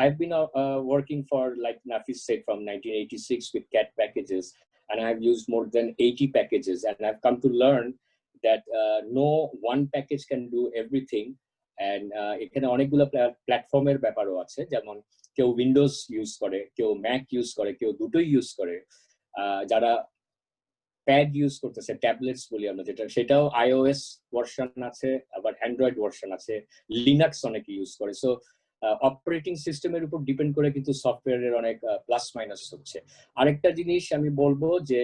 I've been working for, like Nafis said, from 1986 with CAD packages, and I've used more than 80 packages, and I've come to learn that no one package can do everything. And এখানে অনেকগুলো প্ল্যাটফর্মের ব্যাপারও আছে, যেমন কেউ Windows use করে, কেউ Mac use করে, কেউ দুটোই ইউজ করে, যারা প্যাড ইউজ করতেছে, ট্যাবলেটস বলি আমরা যেটা, সেটাও iOS ভার্সন আছে, আবার অ্যান্ড্রয়েড ভার্সন আছে, লিনাক্স অনেকে ইউজ করে। সো অপারেটিং সিস্টেমের উপর ডিপেন্ড করে কিন্তু সফটওয়্যারের অনেক প্লাস মাইনাস হচ্ছে। আরেকটা জিনিস আমি বলবো যে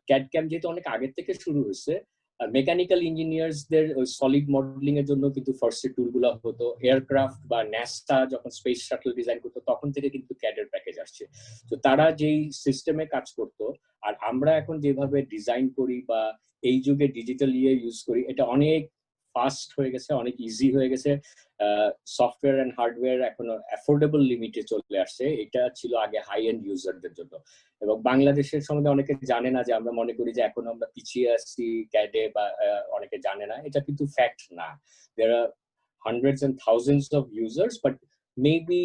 ক্যাড ক্যাম যেহেতু অনেক আগের থেকে শুরু হয়েছে, মেকানিক্যাল ইঞ্জিনিয়ার্সদের সলিড মডেলিং এর জন্য কিন্তু ফার্স্ট টুলগুলো হতো। এয়ারক্রাফট বা ন্যাসা যখন স্পেস শাটল ডিজাইন করতো তখন থেকে কিন্তু ক্যাডের প্যাকেজ আসছে। তো তারা যেই সিস্টেমে কাজ করতো আর আমরা এখন যেভাবে ডিজাইন করি বা এই যুগে ডিজিটাল ইউজ করি, এটা অনেক ফাস্ট হয়ে গেছে, অনেক ইজি হয়ে গেছে। সফটওয়্যার এন্ড হার্ডওয়্যার এখন অ্যাফোর্ডেবল লিমিটে চলে আসছে। এটা ছিল আগে হাই এন্ড ইউজারদের জন্য। এবং বাংলাদেশের সম্বন্ধে অনেকে জানে না, যে আমরা মনে করি যে এখন আমরা পিছিয়ে আসছি ক্যাডে, বা অনেকে জানে না, এটা কিন্তু ফ্যাক্ট না। There are hundreds and thousands of users, but maybe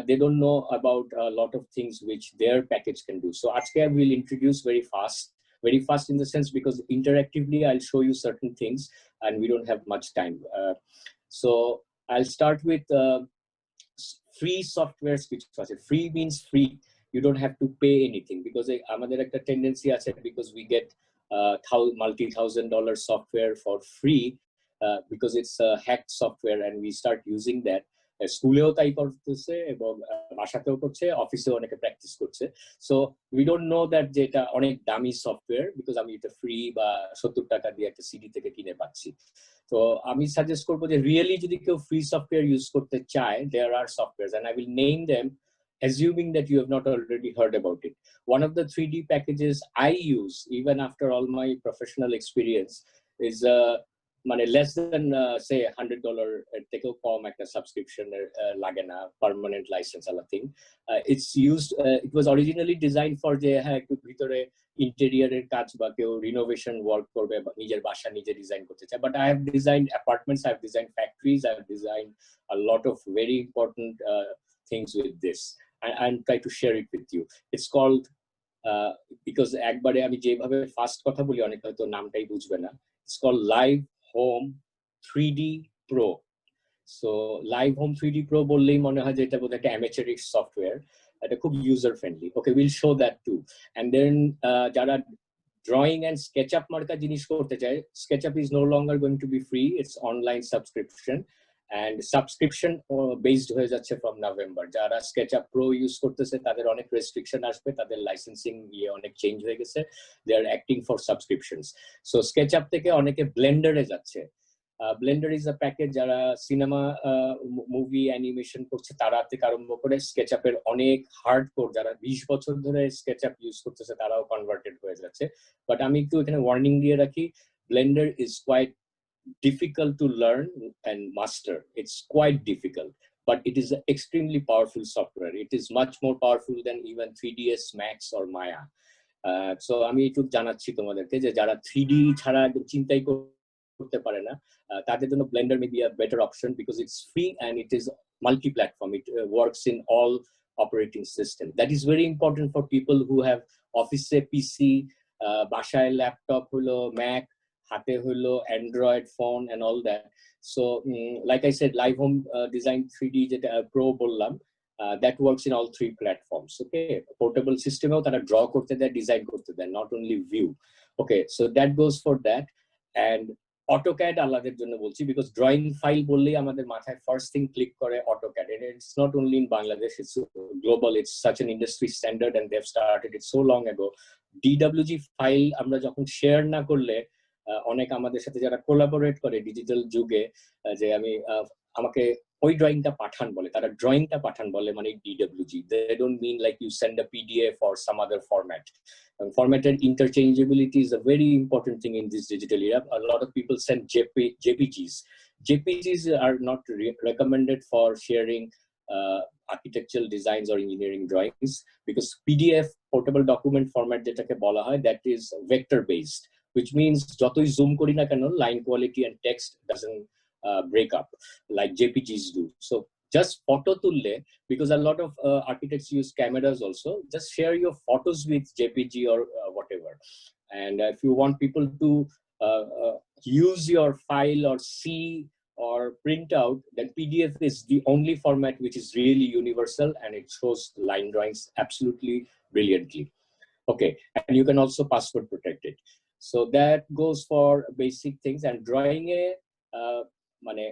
they don't know about a lot of things which their package can do. So aajke I will introduce very fast in the sense because interactively I'll show you certain things and we don't have much time. So I'll start with free softwares, which free means free. You don't have to pay anything, because amader ekta tendency ache, because we get multi-$1,000 software for free because it's hacked software and we start using that. স্কুলেও তাই করতেছে এবং বাসাতেও করছে, অফিসেও অনেকে practice করছে। So we don't know that যে এটা অনেক দামি সফটওয়্যার, বিকজ আমি এটা ফ্রি বা 70 টাকা দিয়ে একটা সিডি থেকে কিনে পাচ্ছি। তো আমি সাজেস্ট করবো যে রিয়েলি যদি কেউ ফ্রি সফটওয়্যার ইউজ করতে চায়, there are softwares and I will name them assuming that you have not already heard about it. One of the 3D packages I use even after all my professional experience is মানে less than say $100 থেকেও কম একটা subscription লাগে না, permanent licence আলা thing. It's used, it was originally designed for যে হ্যাঁ একটু ভিতরে ইন্টেরিয়রের কাজ বা কেউ রিনোভেশন ওয়ার্ক করবে বা নিজের বাসা নিজে ডিজাইন করতে চায়। But I have designed apartments, I have designed factories, I have designed a lot of very important things with this. I'll try to share it with you. It's called because একবারে আমি যেভাবে fast কথা বলি অনেক হয়তো নামটাই বুঝবে না। It's called Live Home 3D Pro. So Live Home 3D Pro বললেই মনে হয় যে এটা বোধহয় একটা amateurish সফটওয়্যার, এটা খুব user friendly. Okay, will show that too. And then যারা drawing and SketchUp marka jinish korte chai, SketchUp is no longer going to be free. It's online subscription, and subscription based hoye jacche from November. Jara SketchUp Pro use korteche tader onek restriction asbe, tader licensing iye onek change hoye geche. They are acting for subscriptions. So SketchUp theke oneke Blender e jacche. Blender is a package jara cinema movie animation korche tara theke arambho kore SketchUp er onek hardcore jara 20 bochor dhore SketchUp use korteche tarao converted hoye jacche. But আমি একটু এখানে warning দিয়ে রাখি, Blender is quite difficult to learn and master. It's quite difficult, but it is an extremely powerful software. It is much more powerful than even 3ds Max or Maya. So আমি একটু জানাচ্ছি তোমাদেরকে যে যারা 3D ছাড়া একদম চিন্তাই করতে পারে না, তাদের জন্য Blender may be a better option because it's free and it is multi-platform. It works in all operating systems. That is very important for people who have office PC, বাসায় ল্যাপটপ হলো, ম্যাক হাতে হলো, Android phone and all that. So like I said, Live Home Design 3D যেটা Pro বললাম, that works in all 3 platforms. Okay, portable system এও তারা draw করতে দেয়, ডিজাইন করতে দেয়, not only view. Okay, so that goes for that. And AutoCAD আলাদের জন্য বলছি because drawing file বললেই আমাদের মাথায় first thing click করে AutoCAD, and it's not only in Bangladesh, it's global. It's such an industry standard and they've started it so long ago. DWG file আমরা যখন share না করলে অনেক আমাদের সাথে যারা কোলাবোরেট করে ডিজিটাল যুগে, যে আমি আমাকে ওই ড্রয়িংটা পাঠান বলে, তারা ড্রয়িংটা পাঠান বলে মানে DWG. They don't mean like you send a PDF or some other format. Formatted interchangeability is a very important thing in this digital era. A lot of people send JPGs. JPGs are not recommended for sharing architectural designs or engineering drawings, because PDF, portable document format jetake bola hoy, that is vector based, which means jotoi zoom kori na keno line quality and text doesn't break up like JPGs do. So just photo tulle, because a lot of architects use cameras also, just share your photos with JPG or whatever. And if you want people to use your file or see or print out, then PDF is the only format which is really universal, and it shows line drawings absolutely brilliantly. Okay, and you can also password protect it. So that goes for basic things. And drawing মানে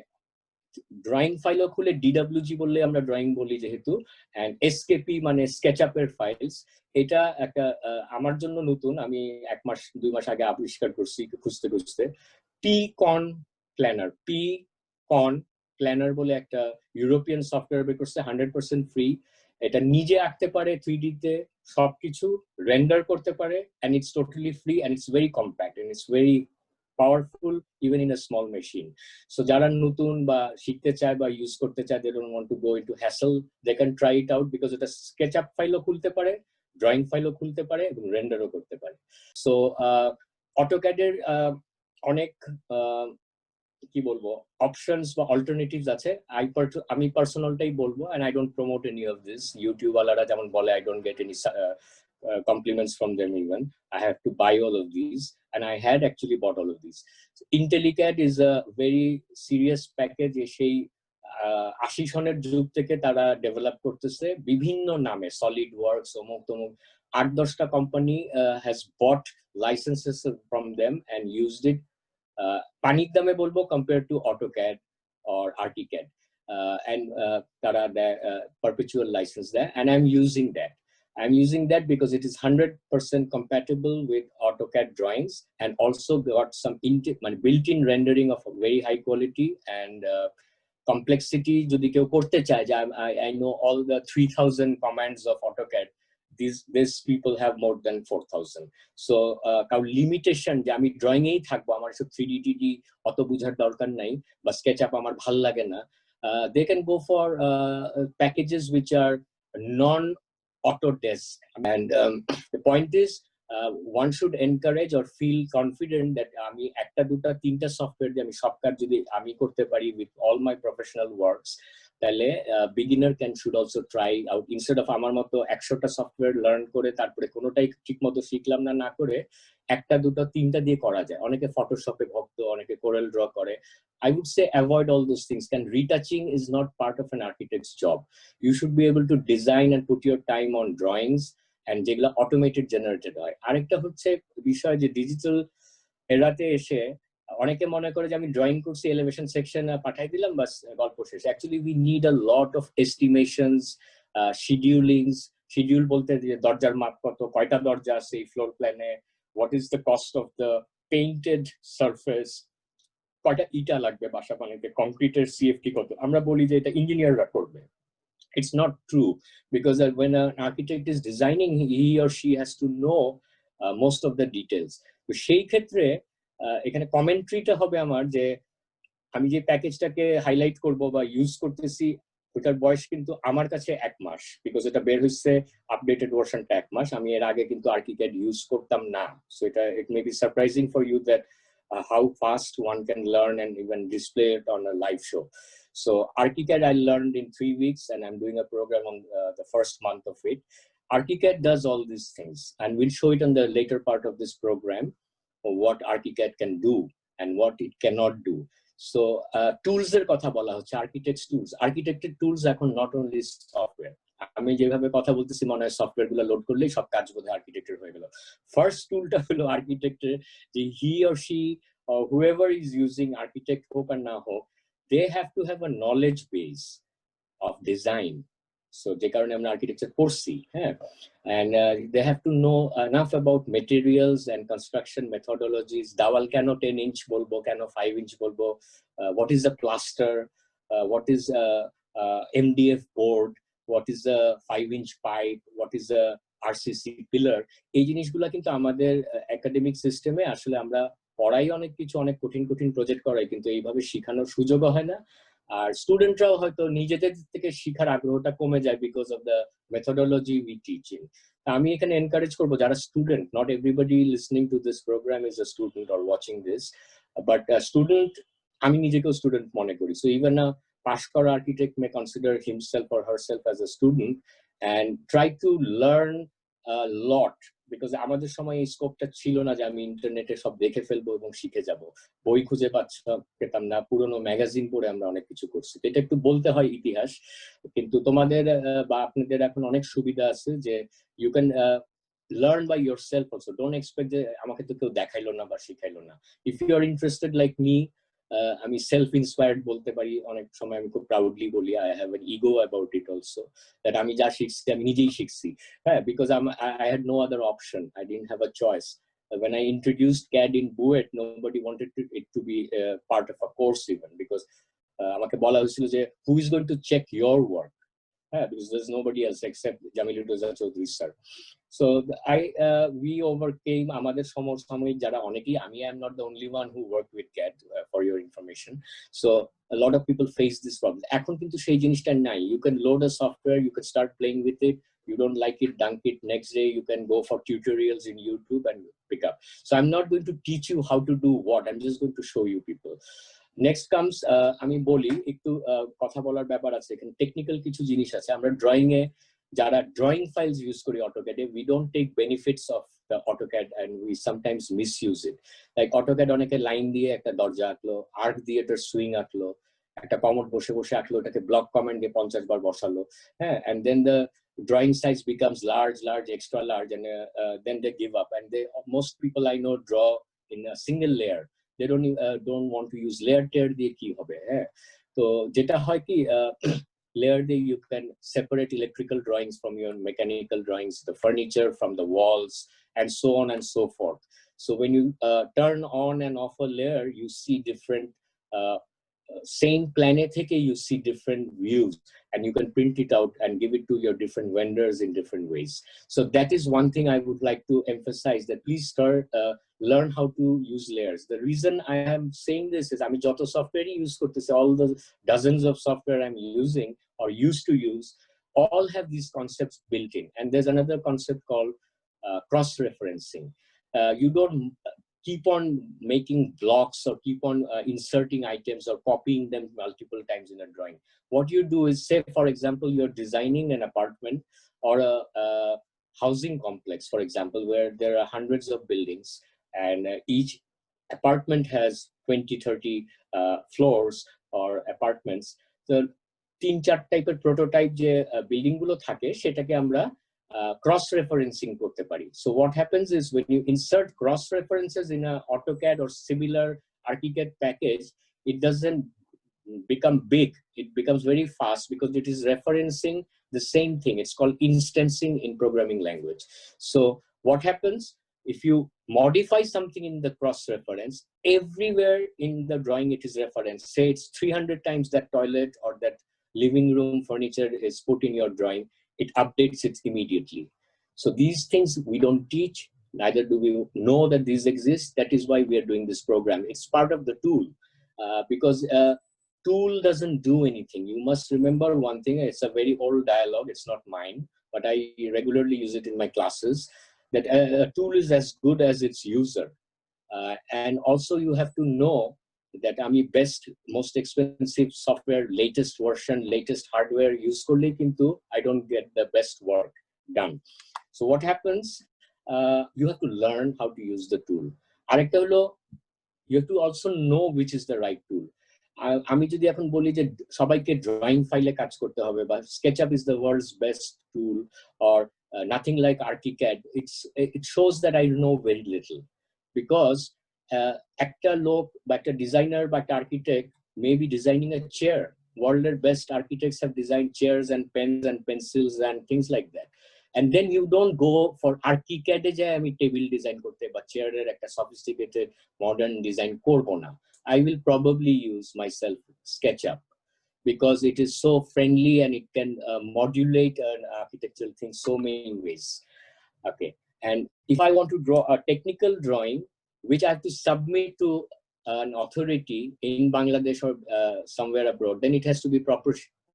drawing ফাইলও খুলে DWG বললে আমরা drawing বলি যেহেতু, and SKP মানে স্কেচআপের files, এটা একটা আমার জন্য নতুন, আমি 1-2 মাস আগে আবিষ্কার করছি খুঁজতে খুঁজতে। P-Con Planner, P-Con Planner বলে একটা ইউরোপিয়ান সফটওয়্যার বের করছে, 100% ফ্রি। এটা নিজে আঁকতে পারে 3D তে সবকিছু, রেন্ডার করতে পারে, and it's totally free, and it's very compact, and it's very powerful even in a small machine. So jara nutun ba shikhte chai ba use korte chai, they don't want to go into hassle, they can try it out, because eta sketchup file o khulte pare, drawing file o khulte pare, ebong render o korte pare. So AutoCAD er onek কি বলবো options বা alternatives আছে। আমি পার্সোনালটাই বলবো, and I don't promote any of this. YouTube ওয়ালারা যেমন বলে, I don't get any compliments from them even. I have to buy all of these, and I had actually bought all of these. So IntelliCAD is a very serious package. সেই 80 সনের যুগ থেকে তারা develop করতেছে বিভিন্ন নামে, solid works, অমুক তমুক, 8-10টা company has bought licenses from them and used it. পানির দামে বলবো compared to AutoCAD or ArchiCAD, and তারা perpetual license there, and I'm using that. I'm using that because it is 100% compatible with AutoCAD drawings, and also got some built-in rendering of a very high quality, and complexity যদি কেউ করতে চায়, যে I know all the 3000 commands of AutoCAD, these people have more than 4000. So কারণ limitation যে আমি drawing এই থাকবো, আমার সব 3D TD অত বুঝার দরকার নাই, বা স্কেচআপ আমার ভাল লাগে না, they can go for packages which are non Autodesk. And the point is, one should encourage or feel confident that আমি একটা দুটা তিনটা সফটওয়্যার দিয়ে আমি সব কাজ যদি আমি করতে পারি with all my professional works, তাহলে beginner should also try out, instead of আমার মতো 100টা সফটওয়্যার লার্ন করে তারপরে কোনোটাই ঠিকমতো শিখলাম না করে একটা দুটো তিনটা দিয়ে করা যায়। অনেকে ফটোশপে ভক্ত, অনেকে কোরেল ড্র করে। I would say avoid all those things. And retouching is not part of an architect's job. You should be able to design and put your time on drawings, and যেগুলো automated generated হয়। আরেকটা হচ্ছে বিষয় যে digital এরাতে এসে অনেকে মনে করে যে আমি ড্রয়িং করছি, এলিভেশন সেকশন পাঠাই দিলাম, বাস গল্প শেষ। Actually we need a lot of estimations, schedulings. Schedule বলতে যে দরজার মাপ কত, কয়টা দরজা আছে এই ফ্লোর প্ল্যানে, what is the cost of the painted surface, কয়টা ইটা লাগবে বাসা বানাইতে, কংক্রিটের সিএফটি কত। আমরা বলি যে এটা ইঞ্জিনিয়াররা করবে। It's not true, because when an architect is designing, he or she has to know most of the details. তো সেই ক্ষেত্রে এখানে কমেন্ট্রিটা হবে আমার, যে আমি যে প্যাকেজটাকে হাইলাইট করব বা ইউজ করতেছি, ওটার বয়স কিন্তু আমার কাছে 1 মাস, বিকজ এটা বের হচ্ছে আপডেটেড ভার্সনটা 1 মাস। আমি এর আগে কিন্তু ArchiCAD ইউজ করতাম না। সো এটা it may be surprising for you that how fast one can learn and even display it on a live show. So ArchiCAD I learned in 3 weeks, and I'm doing a program on the first month of it. ArchiCAD does all these things, and we'll show it on the later part of this program, what ArchiCAD can do and what it cannot do. So tools er kotha bola hocche, architects tools, architected tools ekhon not only software. আমি যেভাবে কথা বলতেছি মনে হয় software গুলো load করলেই সব কাজ বোধহয় আর্কিটেক্টের হয়ে গেল। ফার্স্ট টুলটা হলো আর্কিটেক্টের, যে he or she or whoever is using, architect হোক আর না হোক, they have to have a knowledge base of design. So যে কারণে আমরা আর্কিটেকচার পড়ছি, হ্যাঁ, and they have to know enough about materials and construction methodologies. দাওয়াল কেন 10 inch বলবো, কেন 5 inch বলবো, what is the plaster, what is MDF board, what is a 5 inch pipe, what is a RCC pillar. এই জিনিসগুলো কিন্তু আমাদের academic সিস্টেমে আসলে আমরা পড়াই অনেক কিছু, অনেক কঠিন কঠিন প্রজেক্ট করাই, কিন্তু এইভাবে শেখানোর সুযোগও হয় না। আর স্টুডেন্টরাও হয়তো নিজেদের থেকে শেখার আগ্রহটা কমে যায় because of the methodology we teaching. আমি এখানে এনকারেজ করবো যারা student, not everybody listening to this programme is a student or watching this, but student, আমি নিজেকেও স্টুডেন্ট মনে করি। So even pass kora architect may consider himself or herself as a student and try to learn a lot, because আমাদের সময় এই স্কোপটা ছিল না যে আমি ইন্টারনেটে সব দেখে ফেলবো এবং শিখে যাব, বই খুঁজে পেতাম না, পুরনো ম্যাগাজিন পড়ে আমরা অনেক কিছু করছি। এটা একটু বলতে হয় ইতিহাস, কিন্তু তোমাদের বা আপনাদের এখন অনেক সুবিধা আছে যে you can learn by yourself also. Don't expect যে আমাকে তো কেউ দেখাইলো না বা শিখাইলো না। If you are interested like me, আমি self inspired বলতে পারি, অনেক সময় আমি খুব proudly বলি I have an ego about it also, that আমি যা শিখছি আমি নিজেই শিখছি, হ্যাঁ, because I had no other option, I didn't have a choice. When I introduced CAD in BUET, nobody wanted it to be part of a course even, because আমাকে বলা হয়েছিল যে who is going to check your work, because there's nobody else except Jamil Chaudhary sir. So we overcame আমাদের সমসাময়িক যারা অনেকেই, আমি am not the only one who worked with CAD, for your information. So a lot of people face this problem. এখন কিন্তু সেই জিনিসটা নাই, you can load a software, you can start playing with it, you don't like it, dunk it, next day you can go for tutorials in YouTube and pick up. So I'm not going to teach you how to do what, I'm just going to show you people. Next comes আমি বলি একটু কথা বলার ব্যাপার আছে, এখানে technical কিছু জিনিস আছে। আমরা ড্রয়িং এ যারা ড্রয়িং ফাইলস ইউজ করি অটোক্যাডে, we don't take benefits of the AutoCAD and we sometimes misuse it. Like AutoCAD অনেকে লাইন দিয়ে একটা দরজা আঁকলো, আর্ক দিয়ে এটার সুইং আঁকলো, একটা কমোড বসে বসে আঁকলো, এটাকে ব্লক কমান্ড দিয়ে 50 বার বসালো, হ্যাঁ, and then the drawing size becomes large, extra large, and then they give up. And most people I know draw in a single layer. They don't want to use layer tear দিয়ে কি হবে, হ্যাঁ। তো যেটা হয় কি layer day you can separate electrical drawings from your mechanical drawings, the furniture from the walls, and so on and so forth. So when you turn on and off a layer, you see different same planet থেকে you see different views, and you can print it out and give it to your different vendors in different ways. So that is one thing I would like to emphasize, that please start learn how to use layers. The reason I am saying this is আমি যত সফটওয়্যারই use করতেছি, all the dozens of software I'm using or used to use, all have these concepts built in. And there's another concept called cross-referencing. You don't keep on making blocks or keep on inserting items or copying them multiple times in a drawing. What you do is, say for example, you're designing an apartment or a housing complex, for example, where there are hundreds of buildings, and each apartment has 20-30 floors or apartments. So 3-4 টাইপের prototype যে building গুলো থাকে সেটাকে আমরা cross referencing করতে পারি. So what happens is when you insert cross references in a AutoCAD or similar ArchiCAD package, it doesn't become big, it becomes very fast because it is referencing the same thing. It's called instancing in programming language. So what happens if you modify something in the cross reference, everywhere in the drawing it is referenced. Say it's 300 times that toilet or that living room furniture is put in your drawing, it updates it immediately. So these things we don't teach, neither do we know that these exist. That is why we are doing this program. It's part of the tool, because tool doesn't do anything. You must remember one thing, it's a very old dialogue, it's not mine, but I regularly use it in my classes, that a tool is as good as its user. And also you have to know that আমি best, most expensive software, latest version, latest hardware use করলে কিন্তু I don't get the best work done. So what happens, you have to learn how to use the tool. আরেকটা হলো, you have to also know which is the right tool. আমি যদি এখন বলি যে সবাইকে ড্রয়িং ফাইলে কাজ করতে হবে, বা SketchUp is the world's best tool, or nothing like ArchiCAD, it shows that I know very little, because একটা লোক বা একটা ডিজাইনার বা একটা architect may be designing a chair. World's best architects have designed chairs and pens and pencils and things like that. And then you don't go for ArchiCAD যে আমি table design করতে বা চেয়ারের একটা sophisticated modern design করব না. I will probably use myself SketchUp, because it is so friendly and it can modulate an architectural thing so many ways. Okay, and if I want to draw a technical drawing which I have to submit to an authority in Bangladesh or somewhere abroad, then it has to be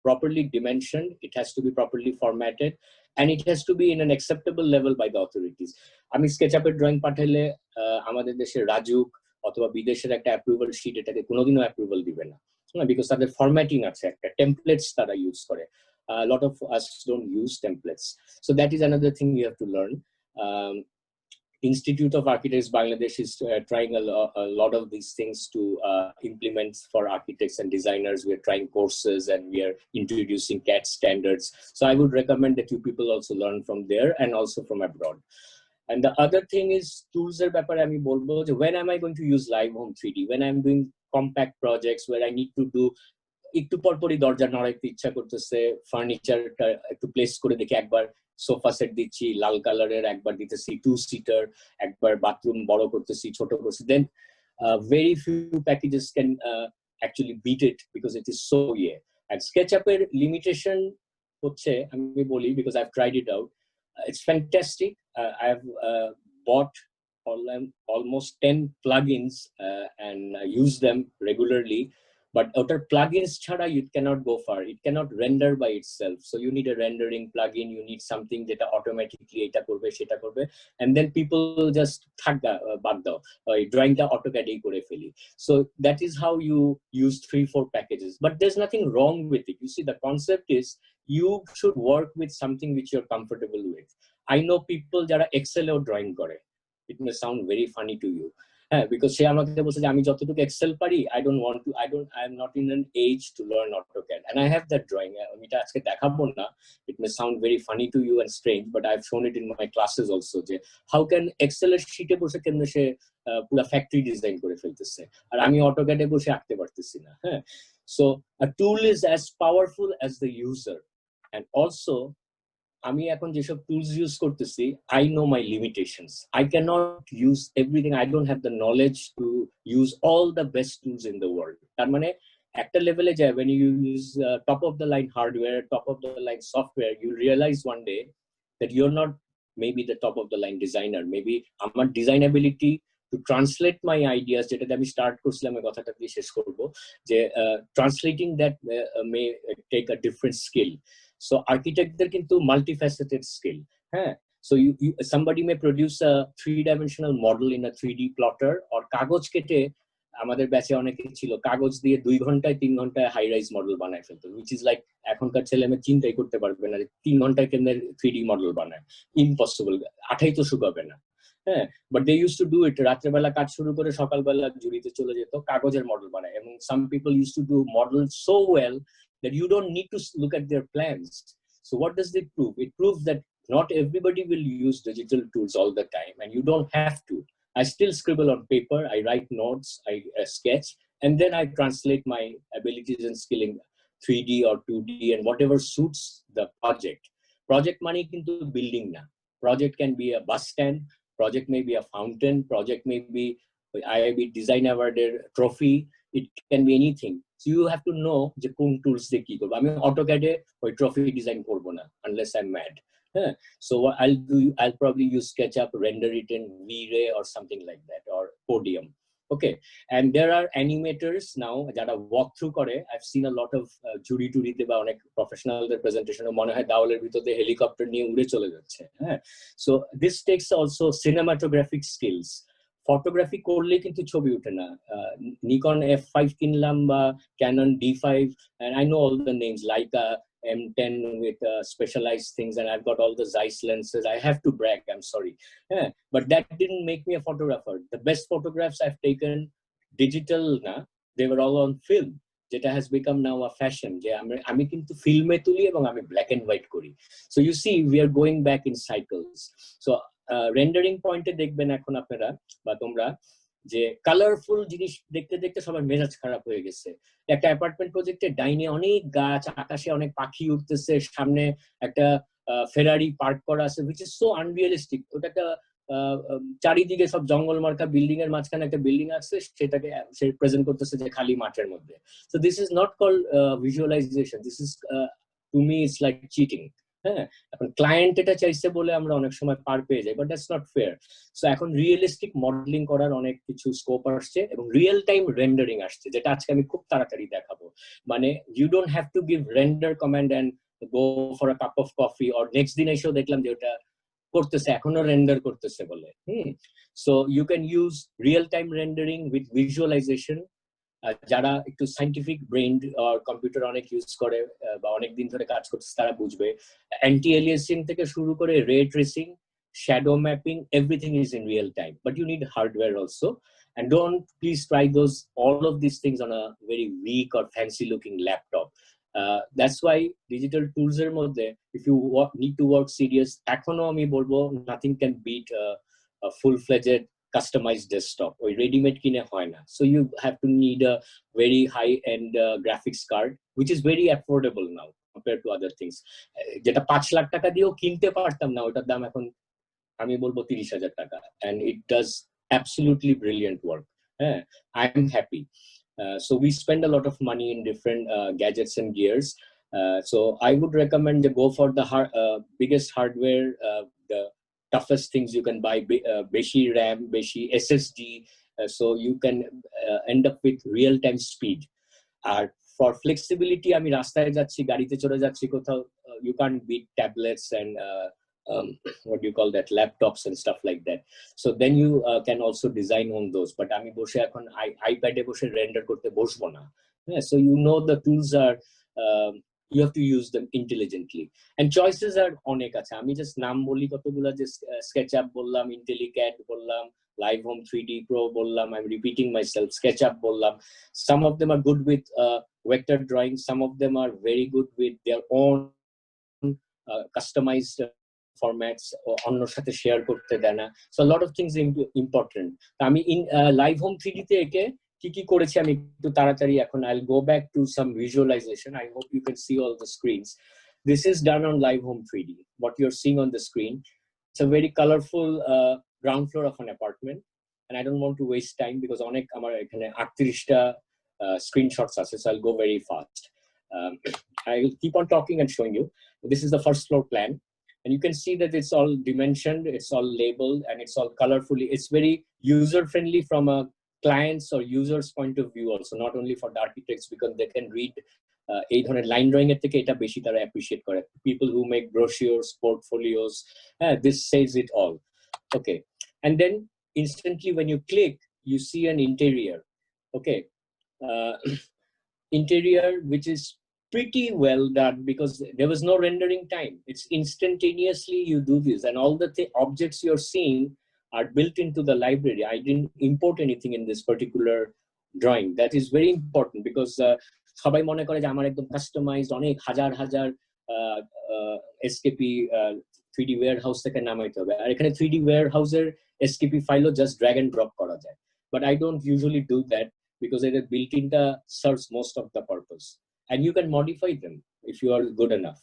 properly dimensioned, it has to be properly formatted, and it has to be in an acceptable level by the authorities. আমি SketchUp-এর drawing পাঠাইলে আমাদের দেশের রাজুক অথবা বিদেশের একটা approval sheet এটাকে কোনোদিনও approval দিবে না। because তাদের ফরম্যাটিং আছে, একটা টেমপ্লেটস তারা ইউজ করে। A lot of us don't use templates, so that is another thing you have to learn. Institute of Architects Bangladesh is trying a lot of these things to implement for architects and designers. We are trying courses and we are introducing CAD standards. So I would recommend that you people also learn from there and also from abroad. And the other thing is tools er byapare ami bolbo je when am I going to use live home 3D, when I'm doing compact projects where I need to do একটু পরপরই দরজা নড়াইতে ইচ্ছা করতেছে, ফার্নিচারটা একটু place করে দেখি, একবার sofa set দিচ্ছি লাল কালারের, একবার দিতেছি 2 সিটার, একবার বাথরুম বড় করতেছি ছোট করতেছি, then very few packages can actually beat it because it is so and SketchUp এর লিমিটেশন হচ্ছে আমি বলি, because I've tried it out, it's fantastic. I've bought almost 10 plugins and use them regularly. But outer plugins chhara you cannot go far. It cannot render by itself. So you need a rendering plugin. You need something that automatically eta korbe seta korbe, and then people just thakda bad dao drawing ta AutoCAD ei kore feli. So that is how you use 3-4 packages. But there's nothing wrong with it. You see, the concept is you should work with something which you're comfortable with. I know people jara Excel or drawing kore. It may sound very funny to you. Because সে আমাকে বলছে যে আমি যতটুকু Excel পারি, I am not in an age to learn AutoCAD, and I have that drawing. আমি এটা আজকে দেখাবো না. It may sound very funny to you and strange, but I've shown it in my classes also যে how can Excel এর শীটে বসে কেমনে সে পুরো ফ্যাক্টরি ডিজাইন করে ফেলতেছে, আর আমি AutoCAD এ বসে আঁকতে পারতেছি না। So a tool is as powerful as the user, and also আমি এখন যেসব টুলস ইউজ করতেছি, I know my limitations. I cannot use everything. I don't have the knowledge to use all the best tools in the world. তার মানে একটা লেভেলে যায়, when you use top of the line hardware, top of the line software, you realize one day that you're not maybe the top of the line designer. Maybe আমার design ability to translate my ideas, যেটাতে আমি start করছিলাম এই কথাটা দিয়ে শেষ করব, যে translating that may take a different skill. So architect there kintu multifaceted skill. So somebody may produce a 3-dimensional model in a 3D plotter, or kagoj kete আমাদের ব্যাচে অনেকে ছিল কাগজ দিয়ে 2 ঘন্টায় 3 ঘন্টায় হাই রাইজ মডেল বানায় ফেলতো, which is like এখনকার ছেলে মেয়ে চিন্তাই করতে পারবে না যে 3 ঘন্টায় কেমনে 3D মডেল বানায়, ইম্পসিবল, আঠাই তো শুকাবে না। But they use to do it, রাত্রেবেলা কাজ শুরু করে সকালবেলা জুড়িতে চলে যেত, কাগজের মডেল বানায়। এবং some people use to do model so well that you don't need to look at their plans. So what does it prove? It proves that not everybody will use digital tools all the time, and you don't have to. I still scribble on paper, I write notes, I sketch, and then I translate my abilities and skill in 3D or 2D and whatever suits the project. Project money kintu building na. Project can be a bus stand, project may be a fountain, project may be IIB Design Award trophy, it can be anything. So you have to know যে কোন tools দিয়ে কি করব। আমি AutoCAD এ ওই trophy design করব না unless I'm mad. So what I'll probably use SketchUp, render it in V-Ray or something like that, or Podium. Okay, and there are animators now যারা walk through করে. I've seen a lot of জুরি টুরিতে বা অনেক প্রফেশনালদের প্রেজেন্টেশনে মনে হয় দাওয়ালের ভিতরে helicopter নিয়ে উড়ে চলে যাচ্ছে। So this takes also cinematographic skills. Photography করলে কিন্তু ছবি ওঠে না। নিকন F5 কিনলাম বা Canon D5, and I know all the names, Leica M10 with specialized things, and I've got all the Zeiss lenses. I have to brag, I'm sorry. But that didn't make me a photographer. The best photographs I've taken digital na, they were all on film, যেটা has become now a fashion, যে আমি কিন্তু ফিল্মে তুলি এবং আমি black and white করি। So you see, we are going back in cycles. So rendering পয়েন্টে দেখবেন এখন আপনারা বা তোমরা যে কালারফুল জিনিস দেখতে দেখতে সবার মেজাজ খারাপ হয়ে গেছে। একটা অ্যাপার্টমেন্ট প্রজেক্টে ডাইনে অনেক গাছ, আকাশে অনেক পাখি উঠতেছে, সামনে একটা ফেরারি পার্ক করা আছে, which is so unrealistic. ওটা একটা চারিদিকে সব জঙ্গল মার্কা বিল্ডিং এর মাঝখানে একটা বিল্ডিং আছে, সেটাকে সে প্রেজেন্ট করতেছে যে খালি মাঠের মধ্যে। So this is not called visualization. This is to me it's like cheating. এখন ক্লায়েন্ট এটা চাইছে বলে আমরা অনেক সময় পার পেয়ে যাই, but that's not fair. So এখন রিয়েলিস্টিক মডেলিং করার অনেক কিছু স্কোপ আসছে এবং রিয়েল টাইম রেন্ডারিং আসছে, যেটা আজকে আমি খুব তাড়াতাড়ি দেখাবো। মানে you don't have to give render command and go for a cup of coffee, or next দিন এসেও দেখলাম যে ওটা করতেছে, এখনো রেন্ডার করতেছে বলে। So you can use real time rendering with visualisation যারা একটু সাইন্টিফিক ব্রেন আর কম্পিউটার অনেক ইউজ করে বা অনেক দিন ধরে কাজ করছে তারা বুঝবে অ্যান্টি এলিয়াসিং থেকে শুরু করে রে tracing shadow mapping, everything is in real time, but you need hardware also. And don't please try all of these things on a very weak or fancy looking laptop. That's why digital tools er moddhe, if you need to work serious, ekhono ami bolbo nothing can beat a full-fledged customized desktop or ready-made kine hoy na. So you have to need a very high-end graphics card, which is very affordable now compared to other things. যেটা 5 লাখ টাকা দিয়েও কিনতে পারতাম না, ওটার দাম এখন আমি বলবো 30,000 টাকা, and it does absolutely brilliant work. I'm happy. So we spend a lot of money in different gadgets and gears. So I would recommend to go for the biggest hardware, the toughest things you can buy, beshi RAM, beshi SSD, so you can end up with real-time speed. For flexibility, আমি রাস্তায় যাচ্ছি, গাড়িতে চড়ে যাচ্ছি কোথাও, you can't beat tablets and what do you call that, laptops and stuff like that. So then you can also design on those. But আমি বসে এখন iPad-এ বসে render করতে বসবো না. So you know the tools are, you have to use them intelligently. And choices are অনেক আছে. আমি just নাম বলি কতগুলো, যে SketchUp বললাম, IntelliCAD বললাম, Livehome 3D Pro bollam, I'm repeating myself, SketchUp bollam. Some of them are good with vector drawing, some of them are very good with their own customized formats or onno sathe share korte deয় না. So a lot of things important. আমি in Livehome 3D তে একে কি কি করেছি আমি একটু তাড়াতাড়ি এখন I'll go back to some visualization. I hope you can see all the screens. This is done on Livehome 3D. What you're seeing on the screen, it's a very colorful ground floor of an apartment, and I don't want to waste time because onek amar ekhane 38 ta screenshots ache, so I'll go very fast. I will keep on talking and showing you. This is the first floor plan, and you can see that it's all dimensioned, it's all labeled, and it's all colorfully. It's very user friendly from a client's or user's point of view also, not only for the architects, because they can read এই ধরনের line drawing এর থেকে এটা বেশি তারা appreciate করে. People who make brochures, portfolios, this says it all. Okay, and then instantly when you click, you see an interior. Okay, interior which is pretty well done because there was no rendering time. It's instantaneously you do this, and all the objects you're seeing are built into the library. I didn't import anything in this particular drawing. That is very important because সবাই মনে করে যে আমার একদম customised অনেক হাজার হাজার এসকেপি 3D warehouse থেকে নামাইতে হবে, আর এখানে 3D warehouse এর এসকেপি ফাইলও জাস্ট ড্র্যাগ এন্ড ড্রপ করা যায়. But I don't usually do that because it is built in the serves most of the purpose, and you can modify them if you are good enough.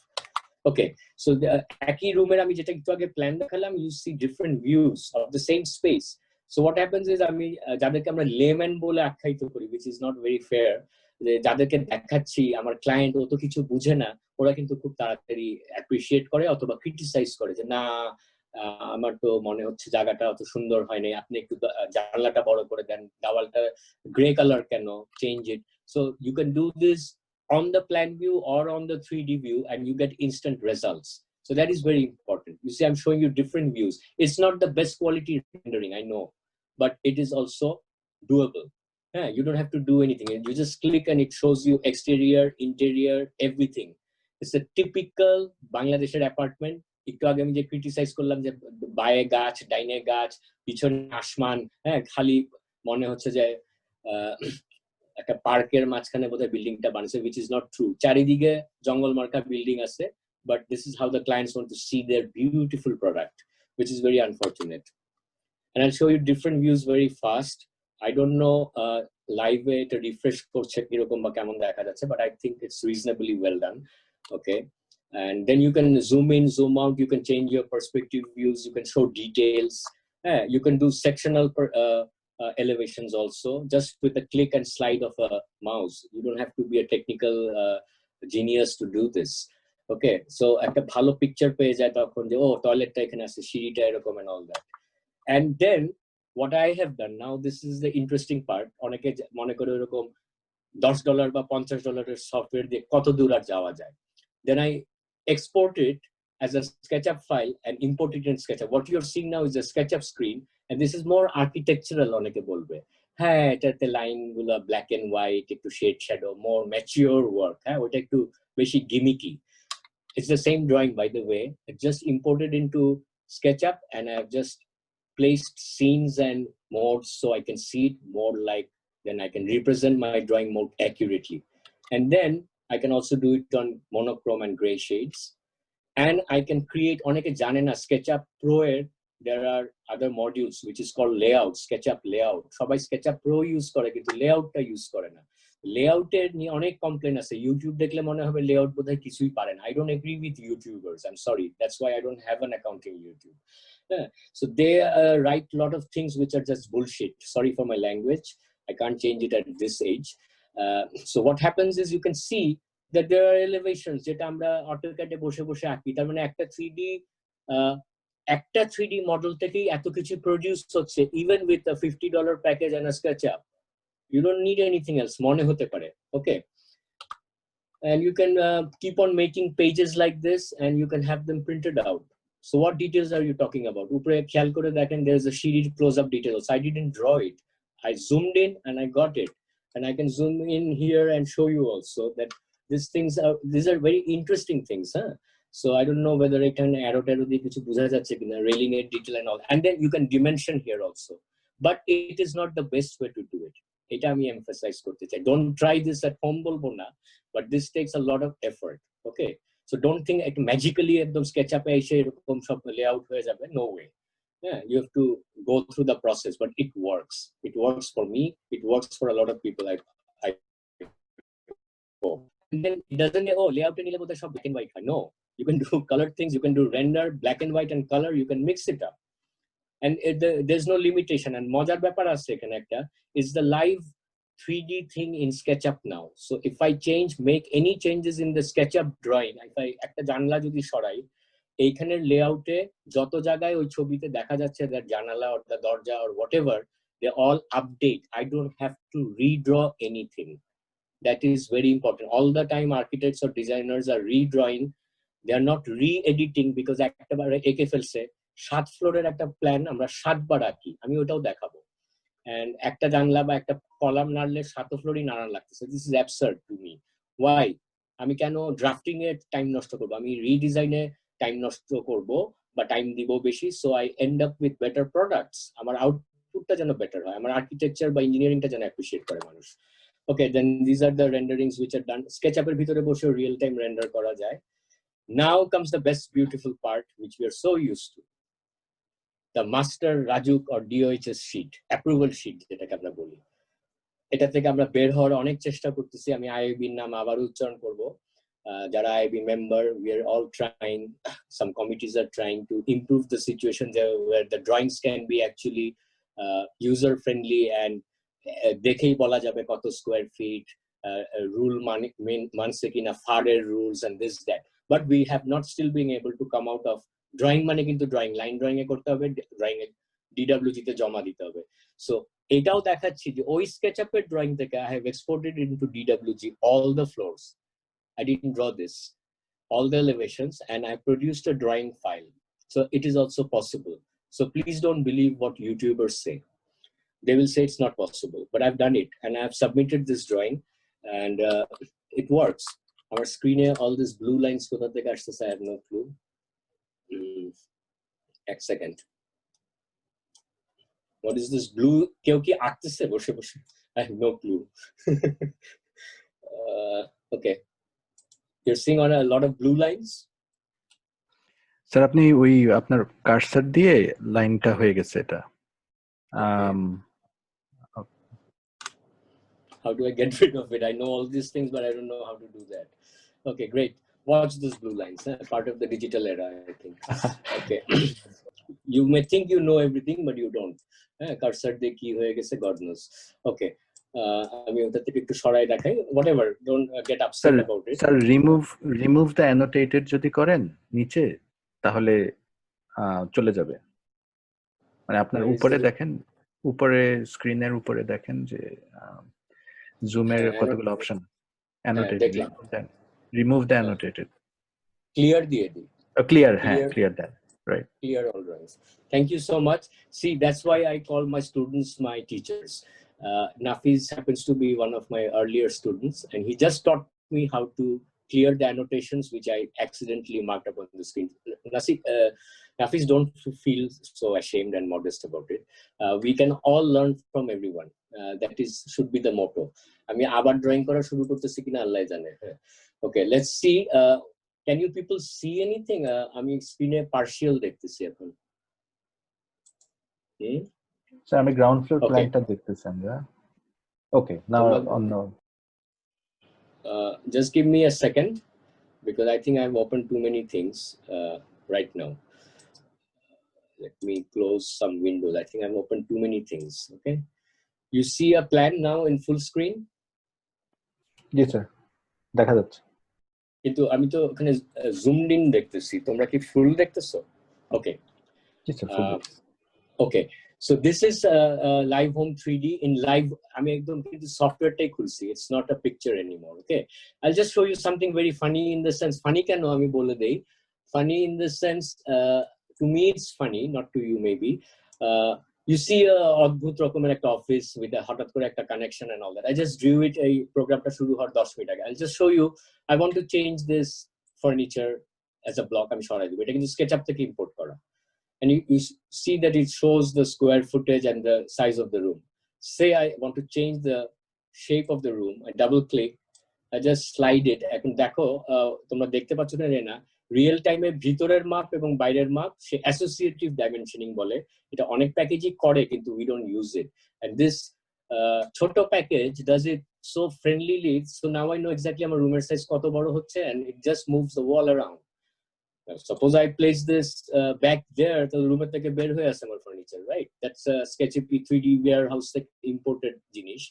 Okay, so the একই রুমের আমি যেটা একটু আগে plan দেখালাম, you see different views of the same space. So what happens is আমি যাদেরকে আমরা লেম্যান বলে আখ্যায়িত করি, which is not very fair, যে যাদেরকে দেখাচ্ছি আমার ক্লায়েন্ট অত কিছু বুঝে না, ওরা কিন্তু খুব তাড়াতাড়ি অ্যাপ্রিশিয়েট করে অথবা ক্রিটিসাইজ করে যে না আমার তো মনে হচ্ছে জায়গাটা অত সুন্দর হয় নাই, আপনি একটু জানলাটা বড় করে দেন, দেওয়ালটা গ্রে কালার কেন, change it. So you can do this on the plan view or on the 3D view, and you get instant results. So that is very important. You see, I'm showing you different views. It's not the best quality rendering, I know, but it is also doable. You don't have to do anything. You just click and it shows you exterior, interior, everything. It's a typical Bangladesh apartment. একটু আগে আমি যে criticise করলাম যে বায়ে গাছ, ডাইনে গাছ, পিছনে আসমান, খালি মনে হচ্ছে যে একটা পার্কের মাঝখানে বোধহয় বিল্ডিংটা বানিয়েছে, which is not true. চারিদিকে জঙ্গল মার্কা বিল্ডিং আছে, but this is how the clients want to see their beautiful product, which is very unfortunate. And I'll show you different views very fast. I don't know live এটা refresh করছে কিরকম বা কেমন দেখা যাচ্ছে, but I think it's reasonably well done. Okay, and then you can zoom in, zoom out, you can change your perspective views, you can show details, you can do sectional elevations also just with a click and slide of a mouse. You don't have to be a technical genius to do this. Okay, so একটা ভালো picture পেয়ে যায় তখন যে ও টয়লেটটা এখানে আছে, সিঁড়িটা এরকম and all that. And then what I have done now, this is the interesting part. অনেকে মনে করে এরকম $10 বা $50 সফটওয়্যার দিয়ে কত দূর আর যাওয়া যায়. Then I export it as a SketchUp file and import it in SketchUp. What you're seeing now is a SketchUp screen, and this is more architectural, oneke bolbe. হ্যাঁ এটাতে লাইনগুলো ব্ল্যাক এন্ড হোয়াইট, একটু shade shadow, মোর mature work, হ্যাঁ ওটা একটু বেশি গিমিকি। It's the same drawing, by the way. It's just imported into SketchUp, and I've just placed scenes and modes so I can see it more like, then I can represent my drawing more accurately. And then I can also do it on monochrome and gray shades. And I can create, oneke jane na SketchUp Pro er there are other modules which is called layout, SketchUp layout. Shobai SketchUp Pro use kore kintu layout ta use kore na. Layout er ni onek complain ase, YouTube dekle mone hobe layout bodhai কিছুই পারে না. I don't agree with YouTubers, I'm sorry, that's why I don't have an account in YouTube. Yeah. So they write a lot of things which are just bullshit. Sorry for my language, I can't change it at this age. So what happens is you can see that there are elevations যেটা আমরা AutoCAD এ বসে বসে আঁকি, তার মানে একটা 3D model থেকেই এত কিছু প্রডিউস হচ্ছে, even with a $50 package and a SketchUp. You don't need anything else, মনে হতে পারে, okay? And you can keep on making pages like this and you can have them printed out. So what details are you talking about? উপরে খেয়াল করে দেখেন, there's a shaded close-up details. I didn't draw it, I zoomed in and I got it. And I can zoom in here and show you also that these are very interesting things, huh? So I don't know whether I can arrow দিয়ে কিছু বোঝা যাচ্ছে কিনা, railing it detail and all. And then you can dimension here also. But it is not the best way to do it. এটা আমি emphasize করতে চাই. Don't try this at home বলবো না, but this takes a lot of effort, okay? So don't think it magically ekdom SketchUp e eshe erokom sob layout hoye jabe, no way. Yeah, you have to go through the process, but it works. It works for me, it works for a lot of people. I and then it doesn't, oh layout e nile bodhai sob black and white. No, you can do colored things, you can do render black and white and color, you can mix it up. And there's no limitation. And mojar byapar ache ekhane ekta is the live 3D thing in SketchUp now. So if I make any changes in the SketchUp drawing, if I ekta janla jodi shorai, এইখানের লেআউটে যত জায়গায় ওই ছবিতে দেখা যাচ্ছে that জানালা or the দরজা or whatever, they all update. I don't have to redraw anything. That is very important. All the time architects or designers are redrawing, they are not re-editing, because একটাবার এঁকে ফেলছে 7 ফ্লোরের একটা plan আমরা 7 বার আঁকি, আমি ওটাও দেখাবো। And একটা জানলা বা একটা কলাম নাড়লে 7 ফ্লোরই নাড়ান লাগতেছে। This is absurd to me. Why? আমি কেন ড্রাফটিং এ টাইম নষ্ট করব? আমি রিডিজাইনে টাইম নষ্ট করব বা টাইম দিব বেশি, so I end up with better products. আমার আউটপুটটা যেন বেটার হয়, আমার আর্কিটেকচার বা ইঞ্জিনিয়ারিংটা যেন অ্যাপ্রিশিয়েট করে মানুষ। Okay, then these are the renderings which are done. SketchUp এর ভিতরে বসে রিয়েল টাইম রেন্ডার করা যায়। Now comes the best beautiful part which we are so used to. The master Rajuk or DOHS sheet, approval sheet যেটাকে আমরা বলি। এটা থেকে আমরা বের হওয়ার অনেক চেষ্টা করতেছি। আমি আইআইবির নাম আবার উচ্চারণ করব। যারা IIB member, we are all trying, some committees are trying to improve the situation there where the drawings can be actually user friendly and দেখেই বলা যাবে কত স্কয়ার ফিট, রুল মানছে কিনা, ফারের rules and this that. But we have not still been able to come out of drawing মানে কিন্তু drawing, line drawing এ করতে হবে, ড্রয়িং এ DWG তে জমা দিতে হবে। সো এটাও দেখাচ্ছি যে ওই SketchUp এর ড্রয়িং থেকে I have exported it into DWG all the floors. I didn't draw this, all the elevations, and I produced a drawing file. So it is also possible. So please don't believe what YouTubers say. They will say it's not possible, but I've done it and I've submitted this drawing and it works. Our screen here, all these blue lines, I have no clue. A second. What is this blue? I have no clue. Okay. You're seeing on a lot of blue lines? Sir, আপনি ওই আপনার cursor দিয়ে লাইনটা হয়ে গেছে এটা। How do I get rid of it? I know all these things, but I don't know how to do that. Okay, great. Watch these blue lines. Part of the digital era, I think. Okay. You may think you know everything, but you don't. Cursor de ki hoye geche, God knows. Okay. আমি ওটা থেকে একটু সরাই দেখাই, whatever, don't get upset about it. Sir, remove the annotated যদি করেন নিচে, তাহলে চলে যাবে। মানে আপনার উপরে দেখেন, উপরে স্ক্রিনের উপরে দেখেন যে জুমের কতগুলো option, annotated, remove the annotated, clear দিয়ে দিই, clear, হ্যাঁ, clear that, right, clear all drawings. Thank you so much. See, that's why I call my students my teachers. Nafiz happens to be one of my earlier students, and he just taught me how to clear the annotations which I accidentally marked up on the screen. Nafiz, don't feel so ashamed and modest about it. We can all learn from everyone. That should be the motto. আমি আবার drawing করা শুরু করতেছি কিনা আল্লাহই জানে। Okay, let's see. Can you people see anything? আমি স্ক্রিনে partial দেখতেছি এখন। So আমি ground floor plan-টা দেখতেছি আমরা। Okay, now on the. Just give me a second, because I think I've opened too many things right now. Let me close some windows. I think I've opened too many things. Okay, you see a plan now in full screen? Yes, sir. দেখা যাচ্ছে। কিন্তু আমি তো ওখানে zoomed in দেখতেছি, তোমরা কি full দেখতেছো? Okay. Yes, sir. Full. Okay. So this is live home 3D in live. I mean, the software take খুলছি. It's not a picture anymore. Okay. I'll just show you something very funny in the sense. Funny কেন আমি বলে দেই? Funny in the sense, to me it's funny, not to you maybe. You see a অদ্ভুত রকমের একটা office with a হঠাৎ করে একটা connection and all that. I just drew it. এই প্রোগ্রামটা শুরু হওয়ার 10 মিনিট আগে. I'll just show you. I want to change this furniture as a block. আমি সরাই দেব। এটা কিন্তু SketchUp থেকে import করা। And you see that it shows the square footage and the size of the room. Say I want to change the shape of the room. I double click. I just slide it. এখন দেখো তোমরা দেখতে পাচ্ছ না real টাইমে ভিতরের মাপ এবং বাইরের মাপ সে অ্যাসোসিয়েটিভ ডাইমেনশনিং বলে। এটা অনেক প্যাকেজই করে কিন্তু we don't use it. And this ছোট package does it so friendlily. So now I know exactly আমার রুমের সাইজ কত বড় হচ্ছে, and it just moves the wall around. Suppose I place this back there, the room at the bed hoye assemble furniture, right? That's a Sketchup 3D warehouse imported jinish.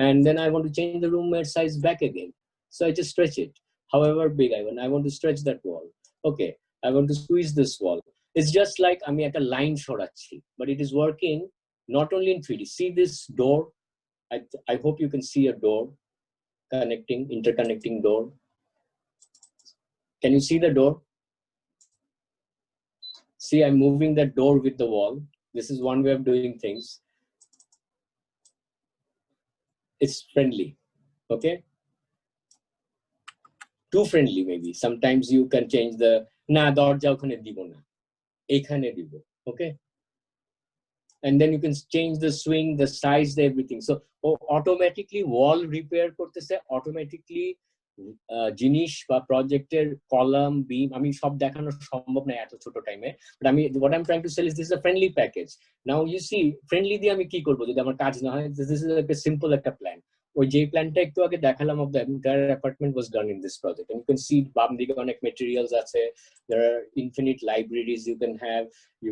And then I want to change the room size back again. So I just stretch it, however big I want to stretch that wall. Okay, I want to squeeze this wall. It's just like I mean at a line shorachi, but it is working not only in 3D. See this door? I hope you can see a door interconnecting door. Can you see the door? See, I'm moving that door with the wall. This is one way of doing things. It's friendly, okay? Too friendly, maybe. Sometimes you can change the na dorja okhane dibo na, ekhane dibo, okay? And then you can change the swing, the size, everything. So automatically wall repair kortese, automatically জিনিস বা প্রজেক্টের column বিম আমি সব দেখানো সম্ভব না এত ছোট টাইমে, বাট আমি what I'm trying to sell is this is a friendly package. Now you see friendly দিয়ে আমি কি করব যদি আমার কাজ না হয়? This is like a simple একটা plan. ওই যে প্ল্যানটা একটু আগে দেখালাম of the entire apartment was done in this project, and you can see বাম দিকে অনেক materials আছে, there are infinite libraries you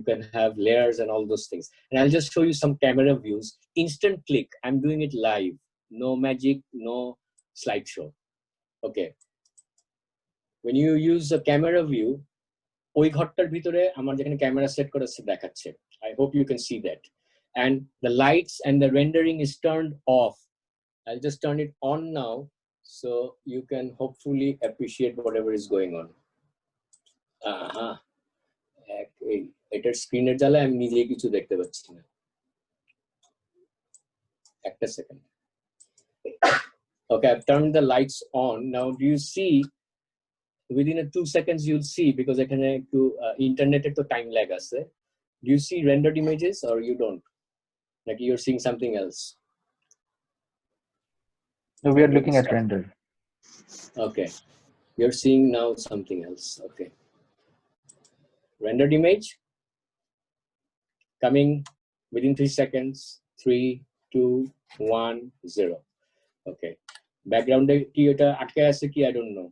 can have layers and all those things. And I'll just show you some camera views. Instant click. I'm doing it live, no magic, no slideshow. Okay, when you use a camera view, ওই ঘরটার ভিতরে আমার যেখানে camera set করা আছে দেখাচ্ছে. I hope you can see that. And the lights and the rendering is turned off. I'll just turn it on now so you can hopefully appreciate whatever is going on. এটার স্ক্রিনের জ্বালায় আমি নিজেই কিছু দেখতে পাচ্ছি না। একটা second. Okay, I've turned the lights on. Now, do you see, within 2 seconds, you'll see, because I can do internet to time lag. Do you see rendered images or you don't? Like you're seeing something else? No, we are looking at render. Okay, you're seeing now something else. Okay. Rendered image coming within 3 seconds. 3, 2, 1, 0. Okay. Background ki eta atke ase ki I don't know.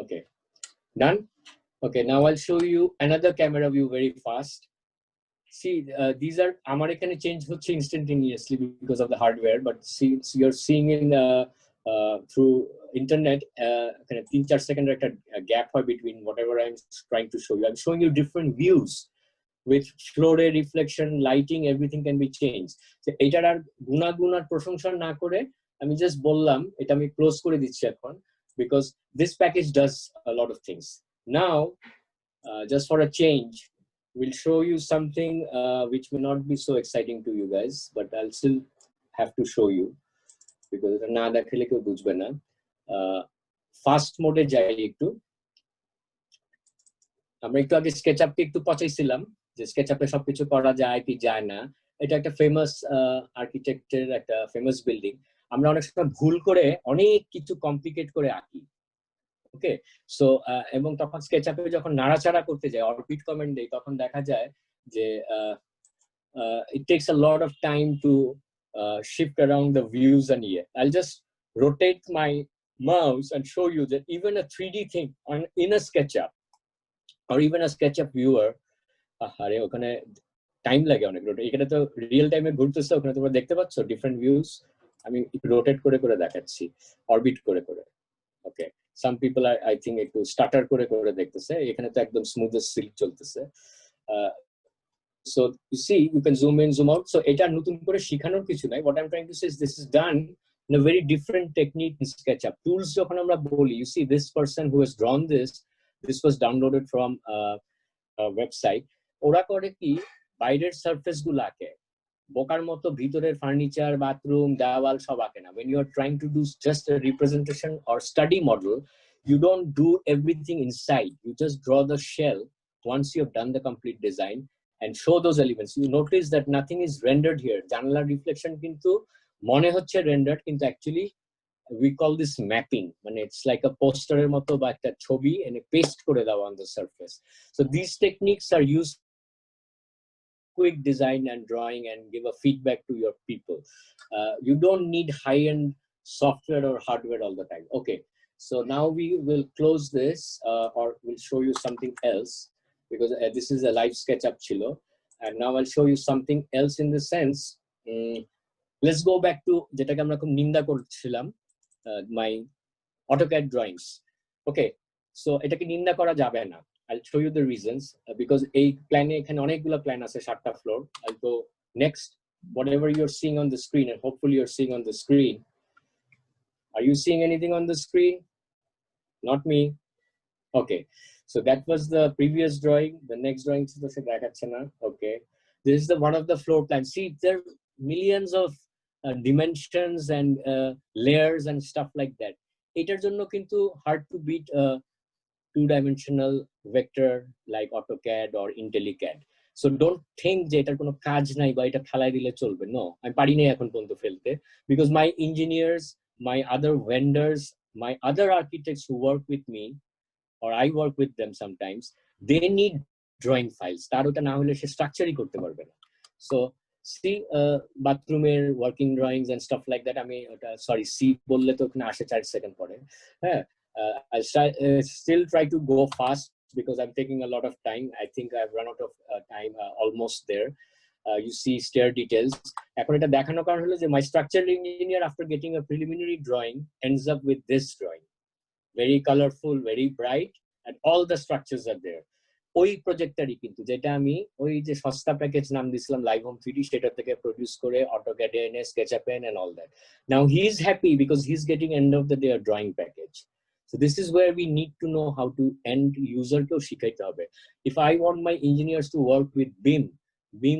Okay, done. Okay, now I'll show you another camera view very fast. See, these are amar ekhane change hocche instantaneously because of the hardware, but see, so you're seeing in through internet kind of 3-4 second a gap between whatever I'm trying to show you. I'm showing you different views with flow ray reflection, lighting, everything can be changed. So etar ar gunar proshonsha na kore আমি just বললাম, এটা আমি close করে দিচ্ছি এখন, because this package does a lot of things. Now, just for a change, we'll show you something which may not be so exciting to you guys, but I'll still have to show you because na dekhele keu bujhbe na. Fast mode jai ekটু আমরা একটু আগে SketchUp কে একটু পচাইছিলাম যে SketchUp এ সবকিছু করা যায় কি যায় না। এটা একটা ফেমাস আর্কিটেক্টের একটা ফেমাস বিল্ডিং। আমরা অনেক সময় ভুল করে অনেক কিছু কমপ্লিকেট করে আঁকি। ওকে, সো এবং তখন SketchUp এ যখন নাড়াচাড়া করতে যায় অরবিট কমান্ড দেই তখন দেখা যায় যে it takes a lot of time to shift around the views and here. I'll just rotate my mouse and show you that even a 3D thing in a SketchUp or even a SketchUp viewer, আরে ওখানে time লাগে অনেক rotate. এখানে তো real টাইমে ঘুরতেছে, ওখানে তোমরা দেখতে পাচ্ছ ডিফারেন্ট ভিউজ। আমি রোটেট করে করে দেখাচ্ছি, অরবিট করে করে। Okay, some people are I think একটু স্টার্টার করে করে দেখতেছে, এখানে তো একদম স্মুথ সিল্ক চলতেছে। So you see, you can zoom in, zoom out. So এটা নতুন করে শেখানোর কিছু নাই। What I'm trying to say is this is done in a very different technique in SketchUp. Tools যখন আমরা বলি, you see this person who has drawn this was downloaded from a website. ওরা করে কি বাইরের সারফেস গুলো আঁকে, বোকার মতো ভিতরের ফার্নিচার, বাথরুম, দেওয়াল সব আঁকে না। When you are trying to do just a representation or study model, you don't do everything inside. You just draw the shell once you have done the complete design and show those elements. You notice that nothing is rendered here. Janala reflection kintu mone hocche rendered, kintu actually we call this mapping. It's like a poster er moto ba ekta chobi and paste kore dawa on the surface. So these techniques are used quick design and drawing and give a feedback to your people. You don't need high-end software or hardware all the time. Okay, so now we will close this or we'll show you something else because this is a live SketchUp chilo, and now I'll show you something else in the sense. Let's go back to jetake amra khub ninda korchilam, my AutoCAD drawings. Okay, so etake ninda kora jabe na. I'll show you the reasons because a plan ekhane onekgulo plan ache 7টা floor. I'll go next. Whatever you're seeing on the screen, and hopefully you're seeing on the screen. Are you seeing anything on the screen? Not me. Okay, so that was the previous drawing. The next drawing is the dekhachhe na. Okay, this is the one of the floor plans. See, there are millions of dimensions and layers and stuff like that. Etar jonno kintu hard to beat two-dimensional vector like AutoCAD or IntelliCAD. So don't think যে এটার কোনো কাজ নাই বা এটা ফেলাই দিলে চলবে। No, আমি পারি নাই এখন পর্যন্ত ফেলতে, because my engineers, my other vendors, my other architects who work with me or I work with them sometimes, they need drawing files. তার ওটা না হলে সে স্ট্রাকচারই করতে পারবে না। So see, বাথরুমের working drawings and stuff like that, আমি ওটা সরি সি বললে তো ওখানে আসে 4 সেকেন্ড পরে। হ্যাঁ, I'll still try to go fast because I'm taking a lot of time. I think I've run out of time, almost there. You see stair details. এখন এটা দেখানোর কারণ হলো যে my structural engineer, after getting a preliminary drawing, ends up with this drawing. Very colorful, very bright, and all the structures are there. ওই প্রজেক্টরই কিন্তু যেটা আমি ওই যে সস্তা প্যাকেজ নাম দিছিলাম লাইভ হোম 3D, সেটা থেকে প্রডিউস করে AutoCAD এনে SketchUp and all that. Now he is happy because he's getting end of the day a drawing package. So this is where we need to know how to end user ko shikhaite hobe. If I want my engineers to work with BIM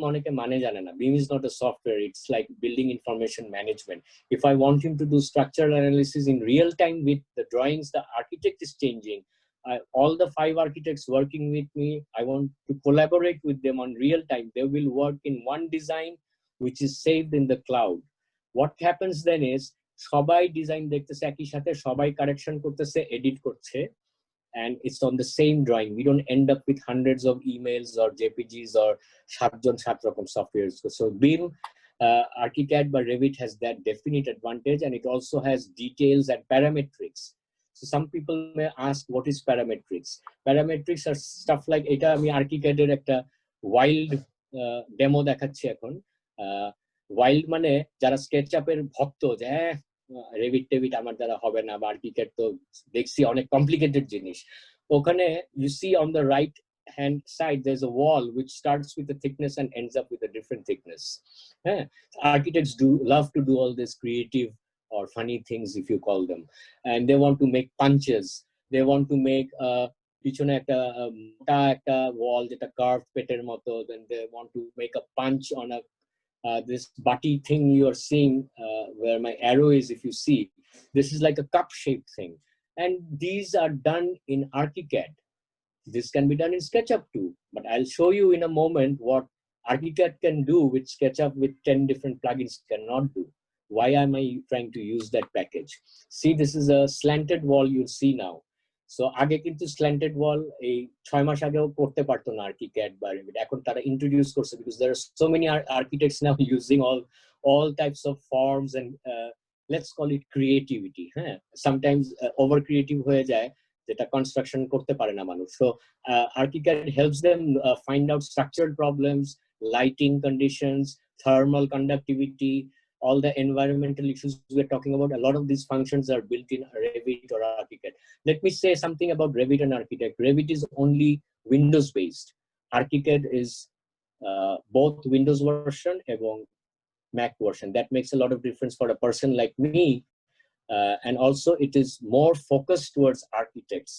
oneke mane jane na. BIM is not a software, it's like building information management. If I want him to do structural analysis in real time with the drawings the architect is changing, all the 5 architects working with me, I want to collaborate with them on real time. They will work in one design which is saved in the cloud. What happens then is সবাই design দেখতেছে একই সাথে, সবাই correction করতেছে, edit করছে, and it's on the same drawing. We don't end up with hundreds of emails or JPGs or 7 রকম softwares. So BIM, ArchiCAD বা Revit has that definite advantage, and it also has details and parametrics. So some people may ask, what is parametrics? Parametrics are stuff like এটা আমি ArchiCAD এর একটা wild demo দেখাচ্ছি এখন। Wild মানে যারা SketchUp এর ভক্ত, যে হ্যাঁ রেভিট টেভিট আমার দ্বারা হবে না, বা ArchiCAD তো দেখছি অনেক কমপ্লিকেটেড জিনিস। ওখানে you see on the right hand side there's a wall which starts with a thickness and ends up with a different thickness. Architects love to do all this creative or funny things, if you call them, and they want to make punches, they want to make পিছনে একটা মোটা একটা wall যেটা curved পেটের মতো, then they want to make a punch on a this butty thing you are seeing where my arrow is. If you see, this is like a cup shaped thing, and these are done in ArchiCAD. This can be done in SketchUp too, but I'll show you in a moment what ArchiCAD can do with SketchUp with 10 different plugins cannot do. Why am I trying to use that package? See, this is a slanted wall you'll see now. So আগে কিন্তু slanted wall এই 6 মাস আগেও করতে পারতো না ArchiCAD বা Revit, এখন তারা ইন্ট্রোডিউস করছে because there are so many architects now using all types of forms and let's call it creativity. Sometimes over creative হয়ে যায় যেটা কনস্ট্রাকশন করতে পারে না মানুষ। So ArchiCAD helps them find out structural problems, lighting conditions, thermal conductivity, all the environmental issues we're talking about. A lot of these functions are built in Revit or ArchiCAD. Let me say something about Revit and ArchiCAD. Revit is only Windows based. ArchiCAD is both Windows version and Mac version. That makes a lot of difference for a person like me. And also it is more focused towards architects.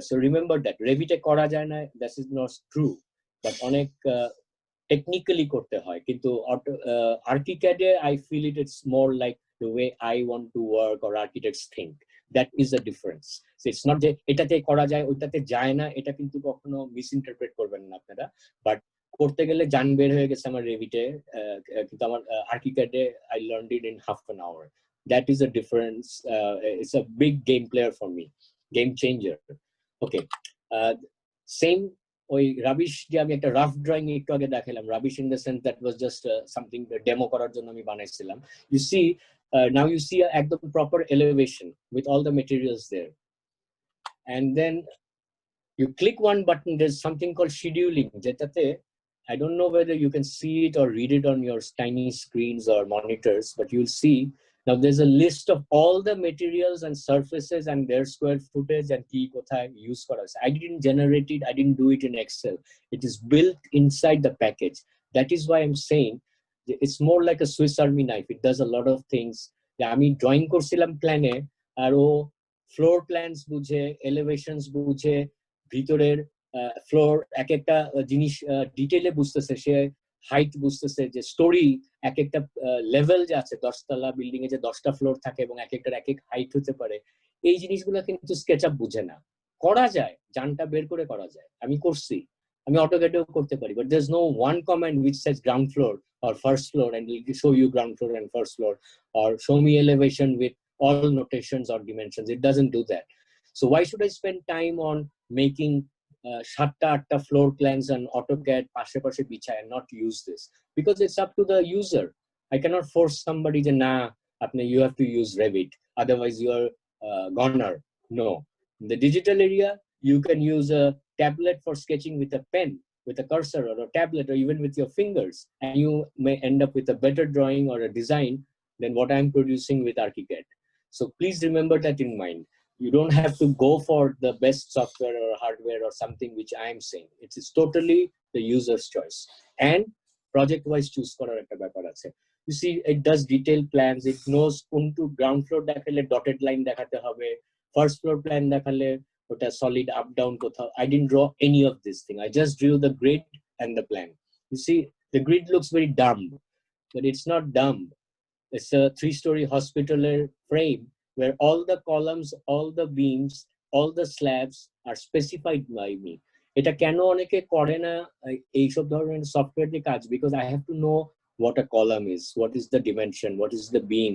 So remember that Revit kora jay na, that is not true, but onek technically korte hoy, kintu ArchiCAD I feel it's more like the way I want to work or architects think. That is the difference. So it's not je etate kora jay oitate jay na, eta kintu kokhono misinterpret korben na apnara, but করতে গেলে জান বের হয়ে গেছে আমার রেভিটে, কিন্তু আমার ArchiCAD I learned it in half an hour. That is a difference. It's a big game player for me, game changer. Okay, same ওই রাবিশ যে আমি একটা রাফ ড্রয়িং একটু আগে দেখালাম, rubbish in the sense that was just something demo করার জন্য আমি বানাইছিলাম. You see, now you see একদম proper elevation with all the materials there, and then you click one button, there's something called scheduling যেটাতে I don't know whether you can see it or read it on your tiny screens or monitors, but you'll see now there's a list of all the materials and surfaces and their square footage and ki kothay use kora hoyse. I didn't generate it, I didn't do it in Excel. It is built inside the package. That is why I'm saying it's more like a Swiss Army knife. It does a lot of things. আমি drawing করছিলাম প্ল্যানে, আর ও floor plans বুঝে, এলিভেশনস বুঝে, ভিতরের floor এক একটা জিনিস ডিটেইলে বুঝতেছে, সে হাইট বুঝতেছে, যে স্টোরি এক একটা লেভেল যে আছে, 10 তলা বিল্ডিং এ যে 10টা ফ্লোর থাকে এবং এক একটার এক এক হাইট হতে পারে, এই জিনিসগুলো কিন্তু SketchUp বুঝে না। করা যায়, জানটা বের করে করা যায়, আমি করছি, আমি অটোক্যাডেও করতে পারি, but there's no one command which says ground floor or first floor and it will show you ground floor and first floor, or show me elevation with all notations or dimensions. It doesn't do that. So why should I spend time on making 7-8 floor plans and AutoCAD pashe pashe bichhay and not use this? Because it's up to the user. I cannot force somebody to you have to use Revit, otherwise you are goner. No. In the digital area, you can use a tablet for sketching with a pen, with a cursor or a tablet, or even with your fingers, and you may end up with a better drawing or a design than what I'm producing with ArchiCAD. So please remember that in mind. You don't have to go for the best software or hardware or something which I am saying. It is totally the user's choice. And project-wise choose korar ekta byapar ache. You see, it does detailed plans. It knows unto ground floor dekhale dotted line dekhate hobe, first floor plan dekhale ota solid up down kothao. I didn't draw any of this thing. I just drew the grid and the plan. You see, the grid looks very dumb, but it's not dumb. It's a 3-story hospitaler frame where all the columns, all the beams, all the slabs are specified by me. Eta keno oneke kore na ei sob dhoroner software দিয়ে কাজ, because I have to know what a column is, what is the dimension, what is the beam,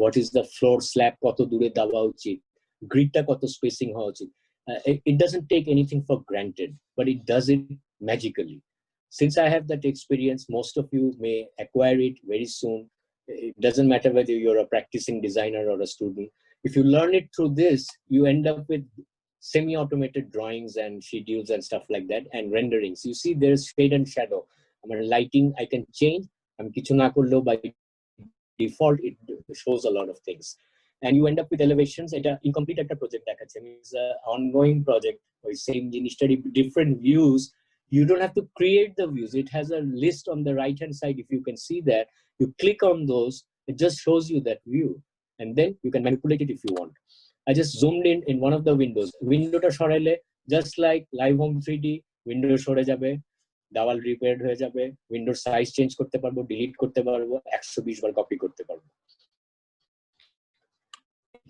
what is the floor slab কত দূরে দেওয়া উচিত, গ্রিডটা কত spacing হওয়া উচিত. It doesn't take anything for granted, but it does it magically. Since I have that experience, most of you may acquire it very soon. It doesn't matter whether you're a practicing designer or a student. If you learn it through this, you end up with semi-automated drawings and schedules and stuff like that, and renderings. You see, there's shade and shadow. I mean, lighting I can change. I'm kichu na korleও by default it shows a lot of things. And you end up with elevations. It's an incomplete project. It's an ongoing project. Same জিনিসটারই different views. You don't have to create the views. It has a list on the right hand side. If you can see that, you click on those, it just shows you that view, and then you can manipulate it if you want. I just zoomed in one of the windows. Window ta shoraile Just like live home 3D, window সরে যাবে, দেওয়াল repair হয়ে যাবে, উইন্ডোর size change করতে পারবো, delete করতে পারবো, 120 বার কপি করতে পারবো।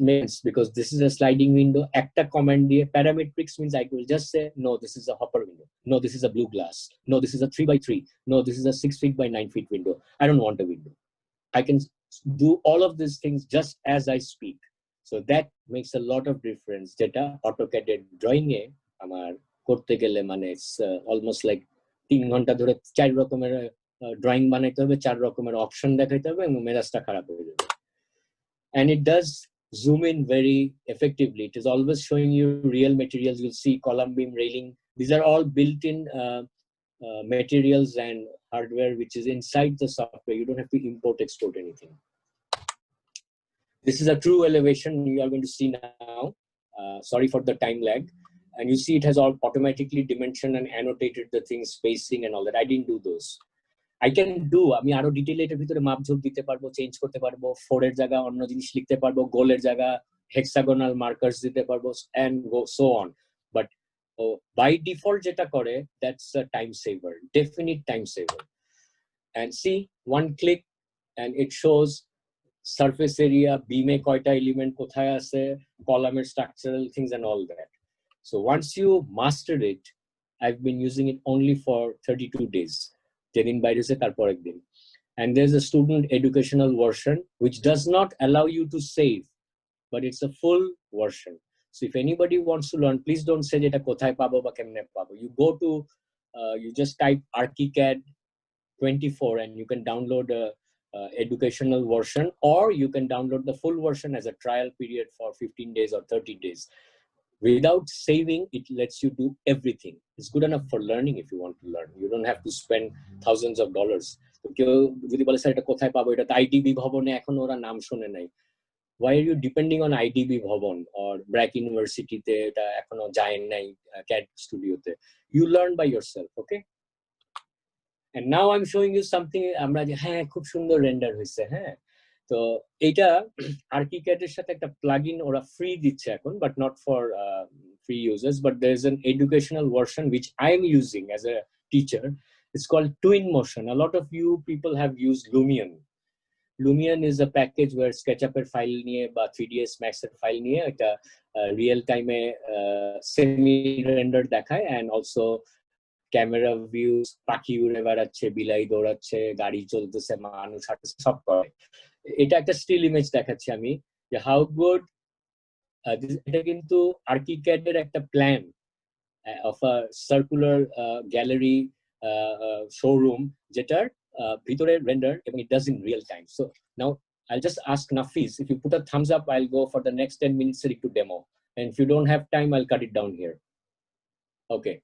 Means because this is a sliding window, একটা command দিয়ে parametrics means I will just say no, this is a hopper window, no, this is a blue glass, no, this is a 3x3, no, this is a 6 feet by 9 feet window. I don't want a window. I can do all of these things just as I speak. So that makes a lot of difference. যেটা AutoCAD এর drawing এ আমার করতে গেলে মানে it's almost like 3 ঘন্টা ধরে 4 রকমের drawing বানাইতে হবে, 4 রকমের অপশন দেখাইতে হবে এবং মেজাজটা খারাপ হয়ে যাবে। And it does zoom in very effectively. It is always showing you real materials. You'll see column beam, railing. These are all built-in materials and hardware which is inside the software. You don't have to import, export anything. This is a true elevation you are going to see now. Sorry for the time lag. And you see it has all automatically dimensioned and annotated the things, spacing and all that. I didn't do those. I can do, আমি আরো detail এর ভিতরে মাপ ঝোপ দিতে পারবো, change করতে পারবো, 4 এর জায়গা অন্য জিনিস লিখতে পারবো, গোলের জায়গা হেক্সাগোনাল মার্কার্স দিতে পারবো and go so on. But by default যেটা করে, that's a time saver, definite time saver. And see, one click and it shows surface area, beam এ কয়টা এলিমেন্ট কোথায় আছে, কলামের structural things and all that. So once you master it, I've been using it only for 32 days. যেদিন বাইরেছে তারপর একদিন। And there's a student educational version which does not allow you to save, but it's a full version. So if anybody wants to learn, please don't say যেটা কোথায় পাবো বা কেমনে পাবো. You go to, you just type ArchiCAD 24 and you can download a educational version, or you can download the full version as a trial period for 15 days or 30 days. Without saving, it lets you do everything. It's good enough for learning if you want to learn. You don't have to spend thousands of dollars. Why are you depending on IDB Bhavan or BRAC University? CAD Studio. You learn by yourself, okay? And now I'm showing you something. খুব সুন্দর render হইছে, হ্যাঁ। তো এইটা ArchiCAD এর সাথে একটা plugin ওরা free দিচ্ছে এখন, but not for free users, but there's an educational version which I'm using as a teacher. It's called Twinmotion. A lot of you people have used Lumion. Lumion is a package where SketchUp এর file নিয়ে বা 3ds Max এর file নিয়ে এটা real time এ semi render দেখায়, and also camera views, পাখি উড়ে বেড়াচ্ছে, বিলাই দৌড়াচ্ছে, গাড়ি চলতেছে, মানুষ হাঁটছে, সব করে। এটা একটা স্টিল ইমেজ দেখাচ্ছি আমি যে হাউ গুড। এটা কিন্তু ArchiCAD এর একটা plan of a circular gallery showroom যেটার ভিতরে রেন্ডার এবং it does in real time. So now I'll just ask Nafis, if you put a thumbs up, I'll go for the next 10 minutes to demo. And if you don't have time, I'll cut it down here. Okay.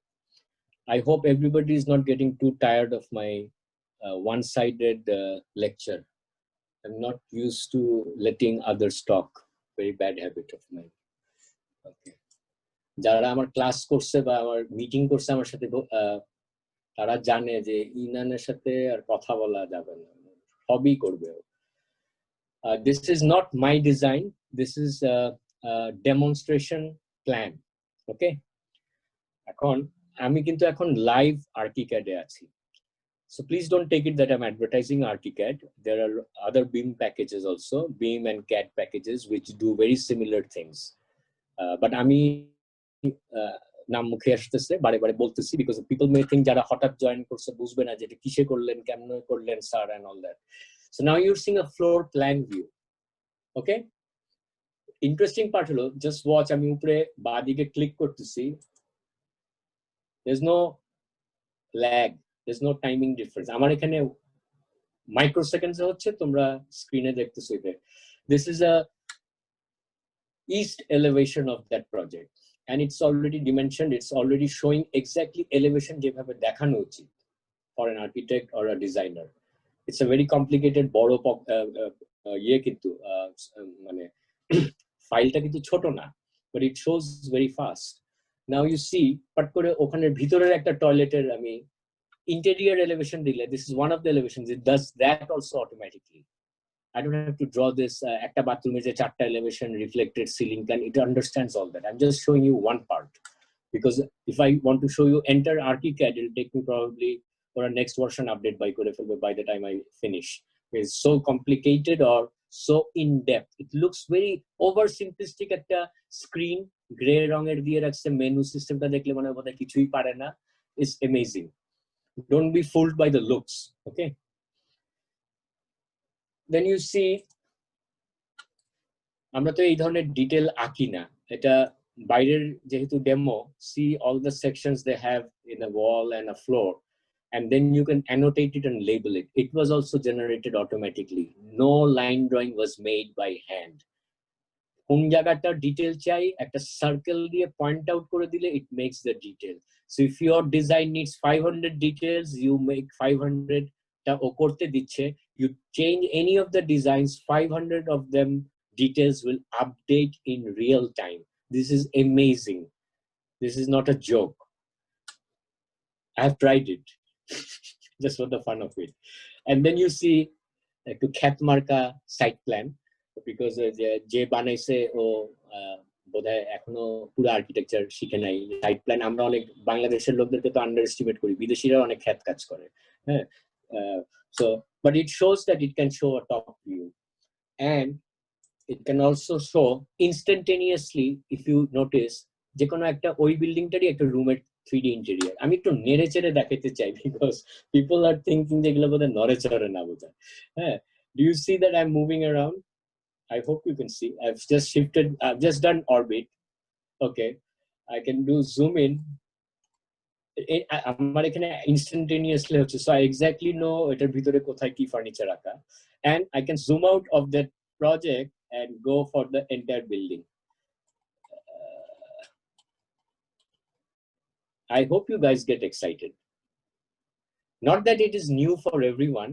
I hope everybody is not getting too tired of my one-sided lecture. I'm not used to letting others talk. Very bad habit of mine. Okay. যারা আমার class করছে বা আমার meeting করছে আমার সাথে, তারা জানে যে ইনানের সাথে আর কথা বলা যাবে না, সবই করবে। This is not my design. This is a demonstration plan. Okay. এখন আমি কিন্তু এখন লাইভ ArchiCAD এ আছি। So please don't take it that I'm advertising ArchiCAD. There are other BIM packages also, BIM and CAD packages which do very similar things. But আমি নাম মুখে আসতেছে, বারে বারে বলতেছি, because people may think যারা হঠাৎ জয়েন করছে বুঝবে না যে এটা কিসে করলেন, কেমনে করলেন sir, and all that. So now you're seeing a floor plan view. Okay? Interesting part হলো, just watch, আমি উপরে বাঁদিকে ক্লিক করতেছি. There's no lag, there's no timing difference. আমার এখানে microseconds হচ্ছে, তোমরা স্ক্রিনে দেখতেছো এটা। This is a east elevation of that project, and it's already dimensioned. It's already showing exactly elevation যেভাবে দেখানো উচিত for an architect or a designer. It's a very complicated বড় ইয়ে, কিন্তু মানে ফাইলটা কিন্তু ছোট না, but it shows very fast. Now you see, পাট করে ওখানে ভিতরের একটা টয়লেটের আমি interior elevation দিলে, this is one of the elevations. It does that also automatically. I don't have to draw this একটা বাথরুমে যে 4টা elevation, reflected ceiling plan. It understands all that. I'm just showing you one part. because if I want to show you enter ArchiCAD, it'll take me probably for a next version update by the time I finish. It's so complicated or so in-depth. It looks very oversimplistic at the screen. Gray ronger diye rakhche menu system ta dekhle mone hoy kichui pare na. It's amazing. Don't be fooled by the looks. Okay. Then you see, আমরা তো এই ধরনের detail আঁকি না, এটা বাইরের যেহেতু demo, see all the sections they have in a wall and a floor, and then you can annotate it and label it. It was also generated automatically. No line drawing was made by hand. কোন জায়গাটা detail চাই একটা circle দিয়ে point out করে দিলে it makes the detail. So if your design needs 500 details, you make 500 টা ও করতে দিচ্ছে, you change any of the designs, 500 of them details will update in real time. This is amazing. This is not a joke. I have tried it just for the fun of it. And then you see to khat marka site plan, because je banaise o bodhay ekhono pura architecture shikhe nai. Site plan amra onek Bangladesher lokderke to underestimate kori, bideshira onek khat kaj kore. So but it shows that it can show a top view, and it can also show instantaneously. If you notice, যে কোনো একটা ওই বিল্ডিংটারই একটা রুমের 3D interior আমি একটু নেড়ে চেড়ে দেখাতে চাই, because people are thinking যে এগুলো বোধহয় নড়ে চড়ে না বোধহয়। হ্যাঁ, do you see that I'm moving around? I hope you can see. I've just shifted, I've just done orbit. Okay, I can do zoom in. আমার এখানে instantaneously হচ্ছে, so I exactly know এটার ভিতরে কোথায় কি ফার্নিচার রাখা, and I can zoom out of that project and go for the entire building. I hope you guys get excited. Not that it is new for everyone.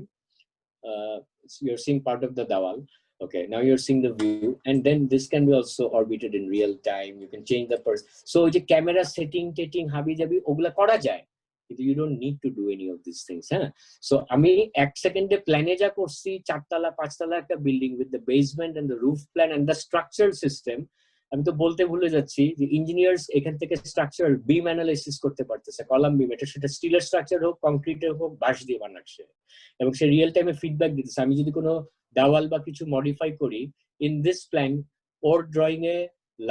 You're seeing part of the dawal. Okay, now you're seeing the view, and then this can be also orbited in real time. You can change the person. So the camera setting, habi jabi, ogla kora jay. You don't need to do any of these things. Huh? So আমি 1 সেকেন্ডে প্ল্যানে যা করছি 4 তলা 5 তলা একটা building with the basement and the roof plan and the structural system, আমি তো বলতে ভুলে যাচ্ছি যে ইঞ্জিনিয়ার্স এখান থেকে স্ট্রাকচারাল বিম অ্যানালাইসিস করতে পারতেছে, কলাম বিম, এটা সেটা স্টিলের স্ট্রাকচার হোক, কংক্রিটের হোক, বাঁশ দিয়ে বানাচ্ছে, এবং সে রিয়েল টাইমে ফিডব্যাক দিতেছে। আমি যদি কোনো দেওয়াল বা কিছু মডিফাই করি in this plan, or drawing A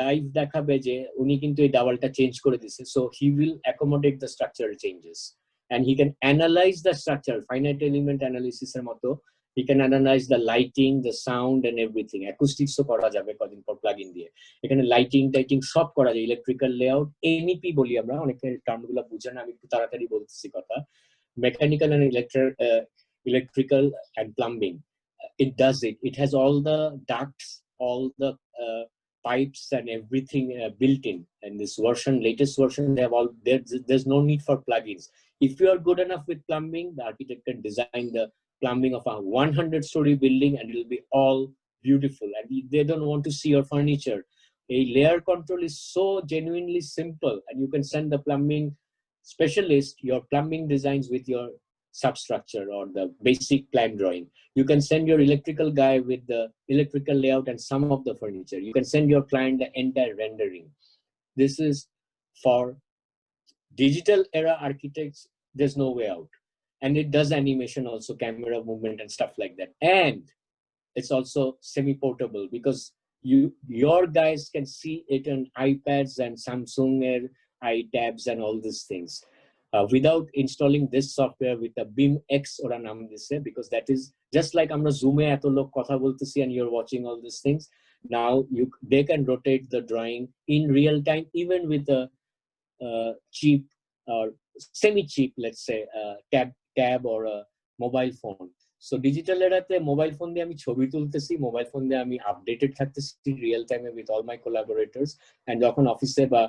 live দেখাবে যে উনি কিন্তু এই দেওয়ালটা চেঞ্জ করে দিছে, so he will accommodate the structural changes and he can analyze the structure, finite element analysis er moto. He can analyze the lighting, the sound and everything. Acoustics o kora jabe kodin por plugin diye. Ekhane lighting, sob kora jabe, electrical layout, MEP boli amra, oneke term gulo bujhe na, ami ekটু তাড়াতাড়ি বলতেছি কথা। Mechanical and electrical and plumbing. It does it. It has all the ducts, all the pipes and everything built in. And this version, latest version, they have all, there's no need for plugins. If you are good enough with plumbing, the architect can design the plumbing of a 100-story building and it will be all beautiful. And they don't want to see your furniture. A layer control is so genuinely simple, and you can send the plumbing specialist your plumbing designs with your substructure or the basic plan drawing. You can send your electrical guy with the electrical layout and some of the furniture. You can send your client the entire rendering. This is for digital era architects. There's no way out. And it does animation also, camera movement and stuff like that. And it's also semi-portable, because your guys can see it on iPads and Samsung iTabs and all these things. Without installing this software with a BIM X or a naam dise, because that is just like amra Zoom e eto lok kotha boltechi and you're watching all these things. Now they can rotate the drawing in real time, even with a cheap or semi-cheap, let's say, tab or a mobile phone. So digital erate mobile phone দিয়ে আমি ছবি তুলতেছি, mobile phone দিয়ে আমি updated থাকতেছি real টাইমে with all my কোলাবোরেটরস, and যখন অফিসে বা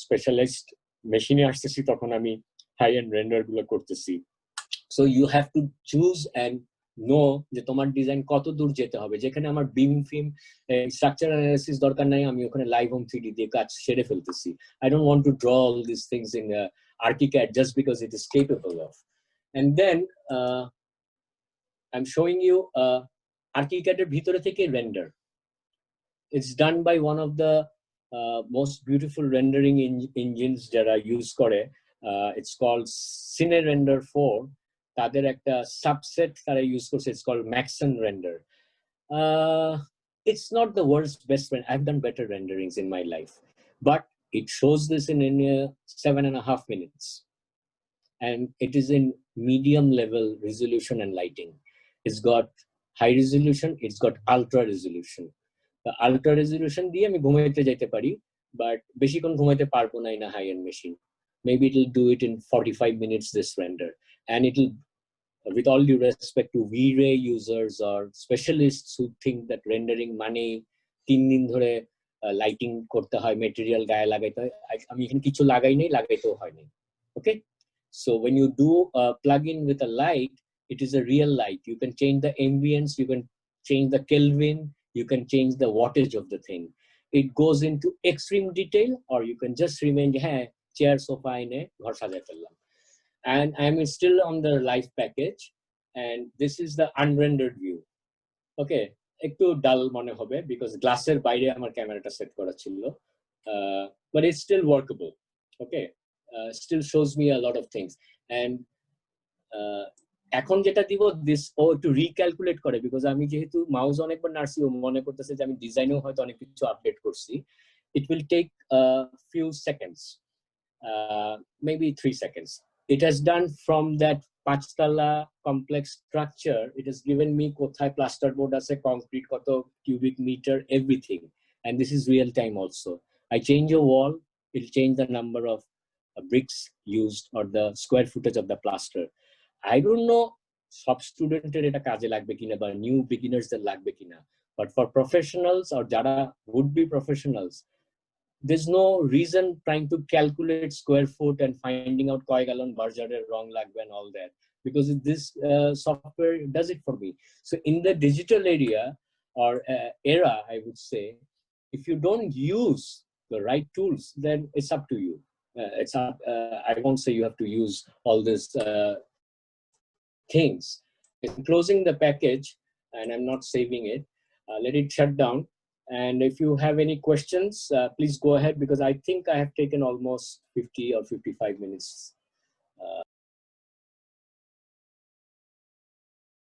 স্পেশালাইজড মেশিনে আসতেছি তখন আমি হাই এন্ড রেন্ডার গুলো করতেছি। So you have to choose and know যে তোমার ডিজাইন কত দূর যেতে হবে। যেখানে আমার বিম ফিম স্ট্রাকচার অ্যানালিসিস দরকার নাই, আমি ওখানে লাইভ হোম 3D দিয়ে কাজ সেরে ফেলতেছি। I don't want to draw all these things in ArchiCAD just because it is capable of. And then I'm showing you ArchiCAD এর ভিতরে থেকে render. It's done by one of the most beautiful rendering engines যারা use করে, it's called Cine Render 4, তাদের একটা subset তারা use করছে, it's called Maxon Render. It's not the world's best friend. I've done better renderings in my life, but it shows this in 7.5 minutes, and it is in medium level resolution and lighting. It's got high resolution, it's got ultra resolution. The ultra resolution দিয়ে আমি ঘুমাইতে যাইতে পারি, but বেশিক্ষণ ঘুমাইতে পারবো না in a high end machine. Maybe it'll do it in 45 minutes, this render, and it'll, with all due respect to V-Ray users or specialists who think that rendering মানে 3 দিন ধরে লাইটিং করতে হয়, মেটেরিয়াল গায়ে লাগাইতে হয়, আমি এখানে কিছু লাগাই নাই, লাগাইতেও হয় নাই. Okay, so when you do a plug-in with a light, it is a real light. You can change the ambience, you can change the Kelvin, you can change the wattage of the thing. It goes into extreme detail, or you can just remain chair sofa ine ghor sajay fellam. And I'm still on the live package, and this is the unrendered view. Okay, ekটু dull mone hobe because glass-er বাইরে আমার ক্যামেরাটা set করা ছিল, but it's still workable. Okay, still shows me a lot of things. And এখন যেটা দিব, this ও একটু রিক্যালকুলেট করে, বিকজ আমি যেহেতু মাউস অনেকবার নাড়ছি, ও মনে করতেছে যে আমি ডিজাইনেও হয়তো অনেক কিছু আপডেট করছি. It will take a few seconds, maybe 3 seconds. It has done from that Pachtala complex structure. It has given me kothay plaster board ase, concrete koto cubic meter, everything. And this is real time also. I change a wall, it'll change the number of bricks used or the square footage of the plaster. I don't know সব স্টুডেন্টের এটা কাজে লাগবে কিনা বা new বিগিনার্সদের লাগবে কিনা, but for professionals আর যারা would be professionals, there's no reason trying to calculate square foot and finding out koi gallon barjarer wrong lagbe and all that, because this software does it for me. So in the digital area or era, I would say, if you don't use the right tools, then it's up to you. It's up, I won't say you have to use all this things. It's closing the package, and I'm not saving it. Let it shut down. And if you have any questions, please go ahead, because I think I have taken almost 50 or 55 minutes